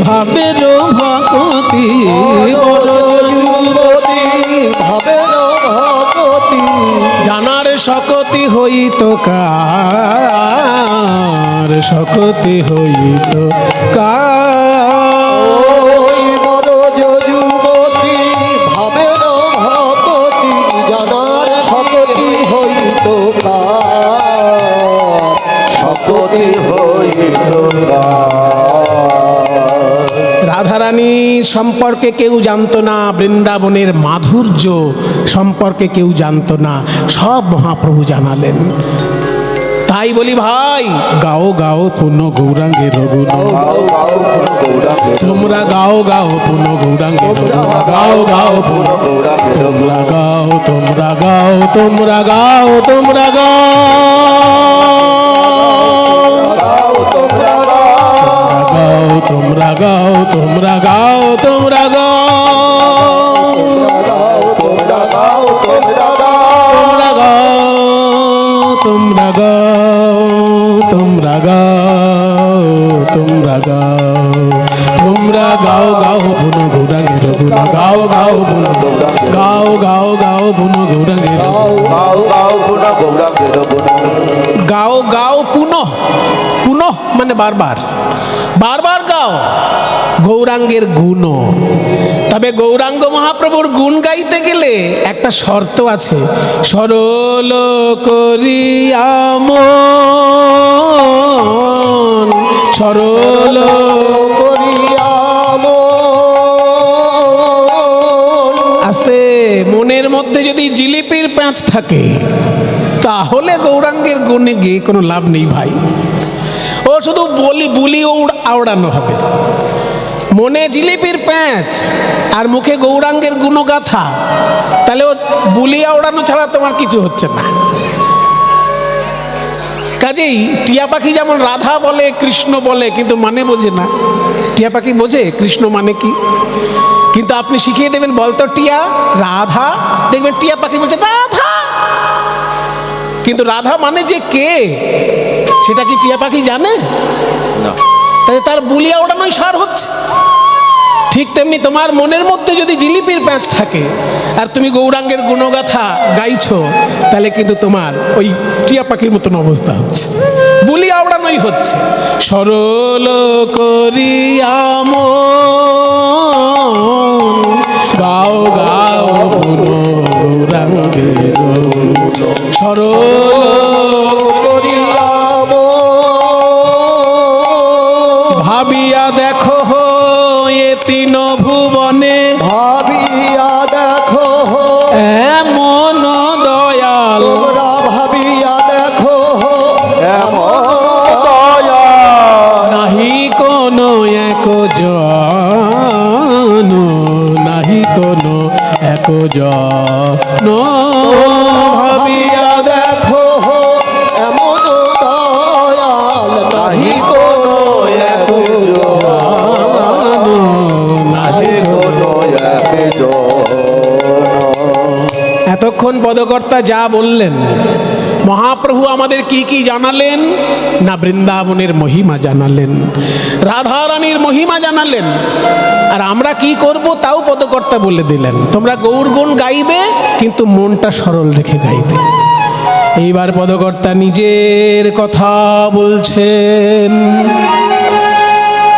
ভাবের ভকতি, বড় যুবতী ভাবের ভকতি, জানার শকতি হইত কার, শকতি হইত কার। ওই বড় যুবতী ভাবের ভকতি, জানার শকতি হইত কার, শকতি হইত রাধারানী সম্পর্কে কেউ জানতো না, বৃন্দাবনের মাধুর্য সম্পর্কে কেউ জানতো না, সব মহাপ্রভু জানালেন। তাই বলি ভাই, গাও গাও পুণ্য গৌরাঙ্গের গুণ, তোমরা গাও গাও পুণ্য গৌরাঙ্গের গুণ, গাও গাও পুণ্য, তোমরা গাও, তোমরা গাও, তোমরা গাও, তোমরা গাও, তোমরা গাও, তোমরা গাও, তোমরা গাও, তোমরা গাও, তোমরা গাও, তোমরা গাও, তোমরা গাও, তোমরা গাও গাও পুন গৌরাঙ্গের গুণ, গাও গাও পুন, গাও গাও গাও পুন গৌরাঙ্গের, গাও গাও পুনঃ, পুনঃ মানে বারবার, বারবার গাও গৌরাঙ্গের গুণ। তবে গৌরাঙ্গ মহাপ্রভুর গুণ গাইতে গেলে একটা শর্ত আছে, সরল করিয়া মন, সরল করিয়া আস্তে, মনের মধ্যে যদি জিলিপির প্যাঁচ থাকে তাহলে গৌরাঙ্গের গুণে গিয়ে কোনো লাভ নেই ভাই। ও শুধু বুলি আওড়ানো হবে। মনে জিলিপির প্যাঁচ আর মুখে গৌরাঙ্গের গুণগাথা, তাহলে ও বুলি আওড়ানো ছাড়া তোমার কিছু হচ্ছে না। কাজেই টিয়া পাখি যেমন রাধা বলে কৃষ্ণ বলে, কিন্তু মানে বোঝে না। টিয়া পাখি বোঝে কৃষ্ণ মানে কি, কিন্তু আপনি শিখিয়ে দেবেন বলতো টিয়া রাধা, দেখবেন টিয়া পাখি বলছে রাধা, কিন্তু রাধা মানে যে কে সেটা কি টিয়া পাখি জানে? তাই তার বুলিয়া ওড়ানোই সার হচ্ছে। ঠিক তেমনি তোমার মনের মধ্যে যদি জিলিপির প্যাঁচ থাকে আর তুমি গৌরাঙ্গের গুণগাথা গাইছো, তাহলে কিন্তু তোমার ওই টিয়া পাখির মতন অবস্থা হচ্ছে, বুলি আওড়ানোই হচ্ছে। সরল করিয়া মন, গাও গাও পুন গৌরাঙ্গের, সরল করিয়া ভাবিয়া দেখো এ তিন ভুবনে, ভাবিয়া দেখো এমন দয়াল, তোমরা ভাবিয়া দেখো এমন দয়া নাহি কোনো এক জন, যা বললেন, মহাপ্রভু আমাদের কি কি জানালেন না? বৃন্দাবনের মহিমা জানালেন, রাধারানীর মহিমা জানালেন। আর আমরা কি করব তাও পদকর্তা বলে দিলেন, তোমরা গৌরগুণ গাইবে কিন্তু মনটা সরল রেখে গাইবে। এইবার পদকর্তা নিজের কথা বলছেন।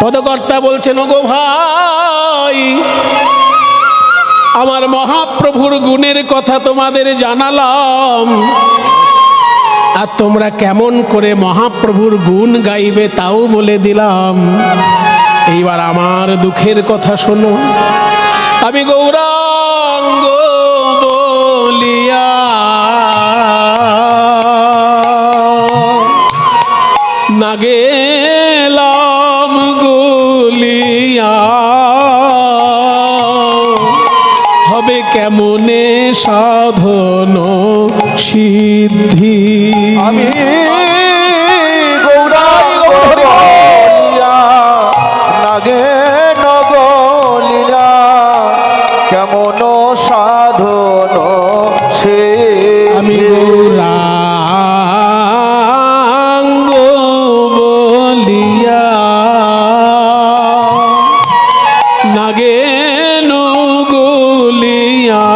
পদকর্তা বলছেন, ওগো ভাই, আমার মহাপ্রভুর গুণের কথা তোমাদের জানালাম, আর তোমরা কেমন করে মহাপ্রভুর গুণ গাইবে তাও বলে দিলাম। এইবার আমার দুঃখের কথা শোনো। আমি গৌরাঙ্গ বলিয়া না গেলাম গলিয়া, হবে কেমনে সাধন সিদ্ধি। আমি গৌরাঙ্গ বলিয়া নাগে নগলিলা, কেমন সাধন সে। আমি গৌরাঙ্গ বলিয়া নাগেন গলিয়া,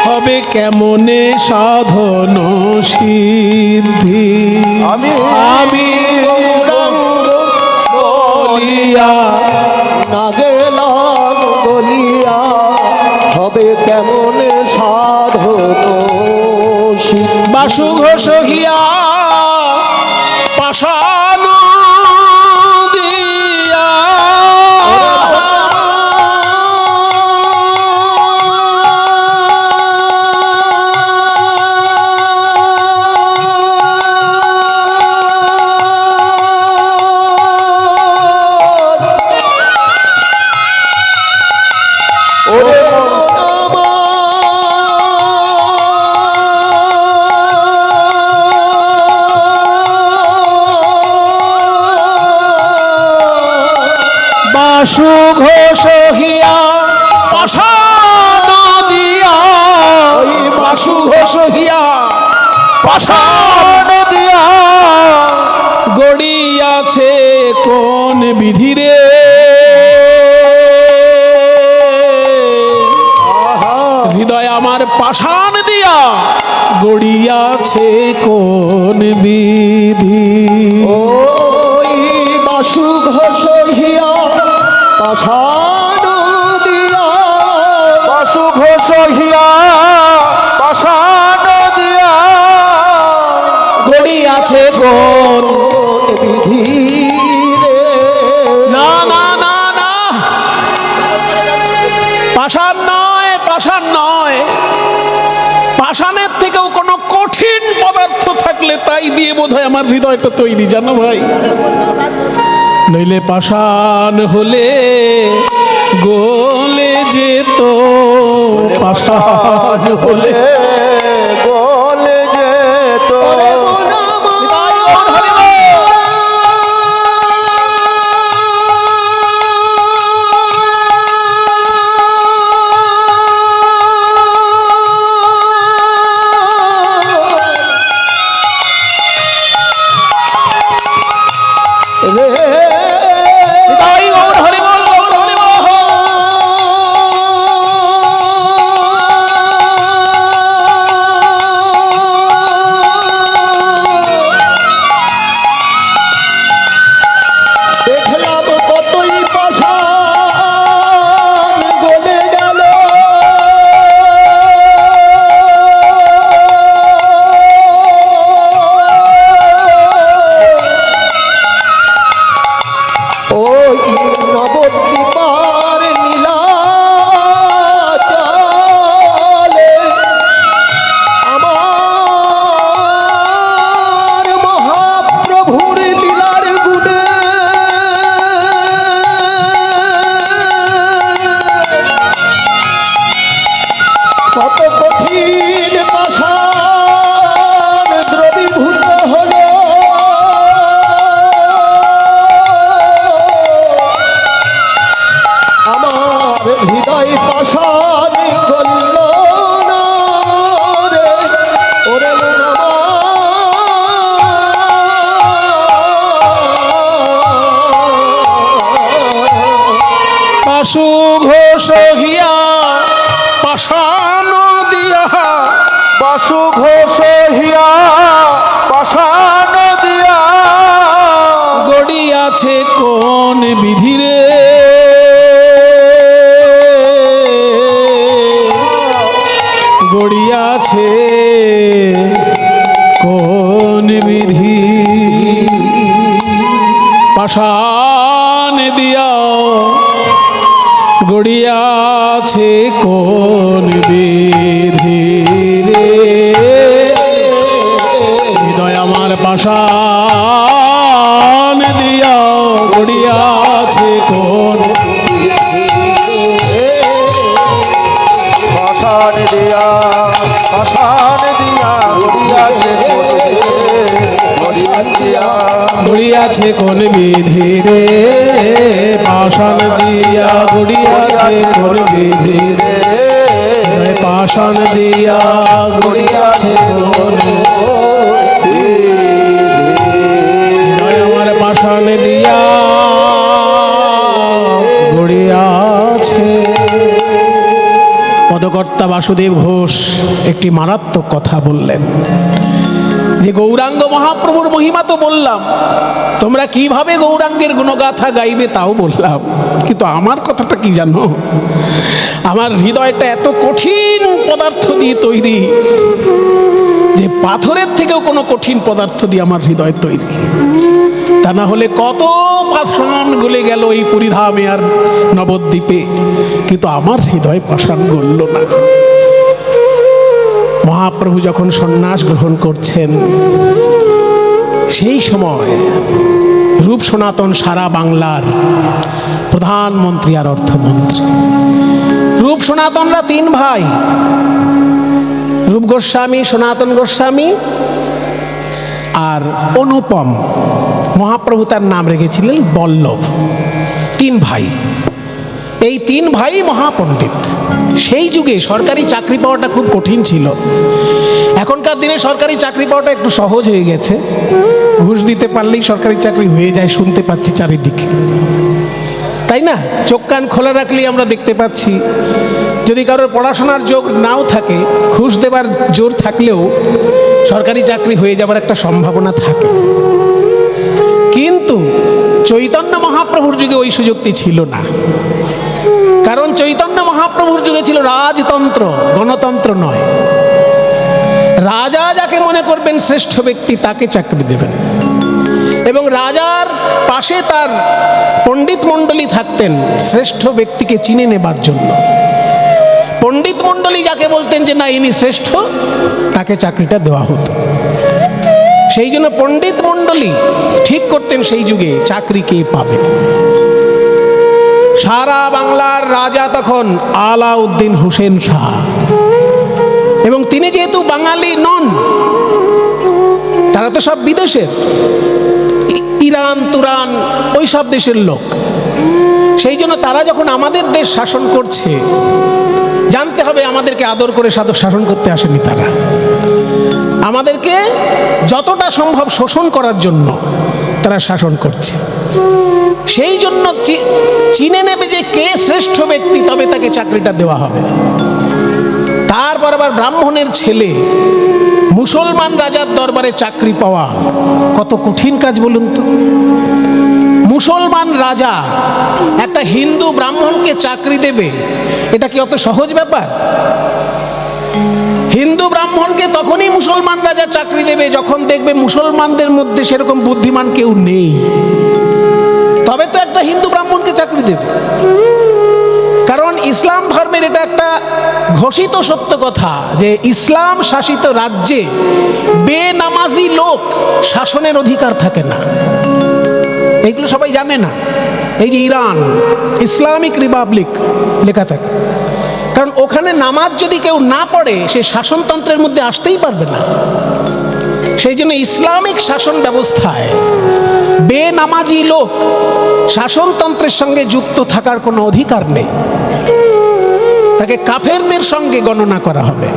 হবে কেমনে সাধন সিদ্ধি। আমি গৌরাঙ্গ বলিয়া না গেলাম বলিয়া, হবে কেমন সাধন সিদ্ধি। বাসু ঘোষ হিয়া পাষাণ দিয়া, ওরে বাসু ঘোষ হিয়া পাষাণ দিয়া, ওই বাসু ঘোষ হিয়া পাষাণ দিয়া গড়িয়াছে কোন বিধিরে, হৃদয় আমার পাষাণ দিয়া গড়িয়াছে কোন বিধি। ওই বাসু ঘোষ হিয়া পাষাণ দিয়া, বাসু ঘোষ হিয়া পাষাণ দিয়া, গড়িয়াছে কোন বিধি রে। না না না না, পাষাণ নয়, পাষাণ নয়। পাষাণের থেকেও কোনো কঠিন পদার্থ থাকলে তাই দিয়ে বোধহয় আমার হৃদয়টা তৈরি, জানো ভাই। নইলে পাষাণ হলে গলে যেত, পাষাণ হলে গলে যেত। বাসু ঘোষ হিয়া পাষাণ দিয়া বাসু ঘোষ হিয়া পাষাণ দিয়া গড়িয়াছে কোন বিধিরে গড়িয়াছে কোন বিধি পাষাণ দিয়া গড়িয়াছে কোন বিধি রে হৃদয় আমার পাষাণ দিয়া গড়িয়াছে কোন পাষাণ দিয়া গড়িয়াছে কোন বিধি রে পাষাণ দিয়া গড়িয়াছে কোন বিধি রে পাষাণ দিয়া গড়িয়াছে কোন হৃদয় আমার পাষাণ দিয়া গড়িয়াছে। পদকর্তা বাসুদেব ঘোষ একটি মারাত্মক কথা বললেন যে গৌরাঙ্গ মহাপ্রভুর মহিমা তো বললাম, তোমরা কিভাবে গৌরাঙ্গের গুণগাথা গাইবে তাও বললাম, কিন্তু আমার কথাটা কি জানো, আমার হৃদয়টা এত কঠিন পদার্থ দিয়ে তৈরি যে পাথরের থেকেও কোনো কঠিন পদার্থ দিয়ে আমার হৃদয় তৈরি। তা না হলে কত পাষাণ গলে গেল এই পুরীধামে আর নবদ্বীপে, কিন্তু আমার হৃদয় পাষাণ গলল না। মহাপ্রভু যখন সন্ন্যাস গ্রহণ করছেন সেই সময় রূপ সনাতন সারা বাংলার প্রধানমন্ত্রী আর অর্থমন্ত্রী। রূপ সনাতনরা তিন ভাই, রূপ গোস্বামী, সনাতন গোস্বামী আর অনুপম। মহাপ্রভু তার নাম রেখেছিলেন বল্লভ। তিন ভাই, এই তিন ভাই মহাপণ্ডিত। সেই যুগে সরকারি চাকরি পাওয়াটা খুব কঠিন ছিল। এখনকার দিনে সরকারি চাকরি পাওয়াটা একটু সহজ হয়ে গেছে, ঘুষ দিতে পারলেই সরকারি চাকরি হয়ে যায়, শুনতে পাচ্ছি চারিদিকে, তাই না? চোখ কান খোলা রাখলেই আমরা দেখতে পাচ্ছি। যদি কারোর পড়াশোনার যোগ নাও থাকে, ঘুষ দেবার জোর থাকলেও সরকারি চাকরি হয়ে যাবার একটা সম্ভাবনা থাকে। কিন্তু চৈতন্য মহাপ্রভুর যুগে ওই সুযোগটি ছিল না, কারণ চৈতন্য মহাপ্রভুর যুগে ছিল রাজতন্ত্র, গণতন্ত্র নয়। রাজা যাকে মনে করবেন শ্রেষ্ঠ ব্যক্তি তাকে চাকরি দেবেন, এবং রাজার পাশে তার পণ্ডিত মণ্ডলী থাকতেন শ্রেষ্ঠ ব্যক্তিকে চিনে নেবার জন্য। পণ্ডিত মণ্ডলী যাকে বলতেন যে না ইনি শ্রেষ্ঠ, তাকে চাকরিটা দেওয়া হতো। সেই জন্য পণ্ডিত মণ্ডলী ঠিক করতেন সেই যুগে চাকরি কে পাবে। সারা বাংলার রাজা তখন আলাউদ্দিন হোসেন শাহ, এবং তিনি যেহেতু বাঙালি নন, তারা তো সব বিদেশের, ইরান তুরান ওই সব দেশের লোক। সেই জন্য তারা যখন আমাদের দেশ শাসন করছে, জানতে হবে আমাদেরকে আদর করে শাসন করতে আসেনি। তারা আমাদেরকে যতটা সম্ভব শোষণ করার জন্য তারা শাসন করছে। সেই জন্য চিনে নেবে যে কে শ্রেষ্ঠ ব্যক্তি, তবে তাকে চাকরিটা দেওয়া হবে। তারপর আবার ব্রাহ্মণের ছেলে মুসলমান রাজার দরবারে চাকরি পাওয়া কত কঠিন কাজ বলুন তো। মুসলমান রাজা একটা হিন্দু ব্রাহ্মণকে চাকরি দেবে, এটা কি অত সহজ ব্যাপার? হিন্দু ব্রাহ্মণকে তখনই মুসলমান রাজা চাকরি দেবে যখন দেখবে মুসলমানদের মধ্যে সেরকম বুদ্ধিমান কেউ নেই, তবে তো একটা হিন্দু ব্রাহ্মণকে চাকরি দেবে। কারণ ইসলাম ধর্মের এটা একটা ঘোষিত সত্য কথা যে ইসলাম শাসিত রাজ্যে বেনামাজি লোক শাসনের অধিকার থাকে না। এইগুলো সবাই জানে না। এই যে ইরান ইসলামিক রিপাবলিক লেখা থাকে, কারণ ওখানে নামাজ যদি কেউ না পড়ে সে শাসনতন্ত্রের মধ্যে আসতেই পারবে না। সেই জন্য ইসলামিক শাসন ব্যবস্থায় বেনামাজি লোক শাসনতন্ত্রের সঙ্গে যুক্ত থাকার কোনো অধিকার নেই, তাকে কাফেরদের সঙ্গে গণনা করা হবে।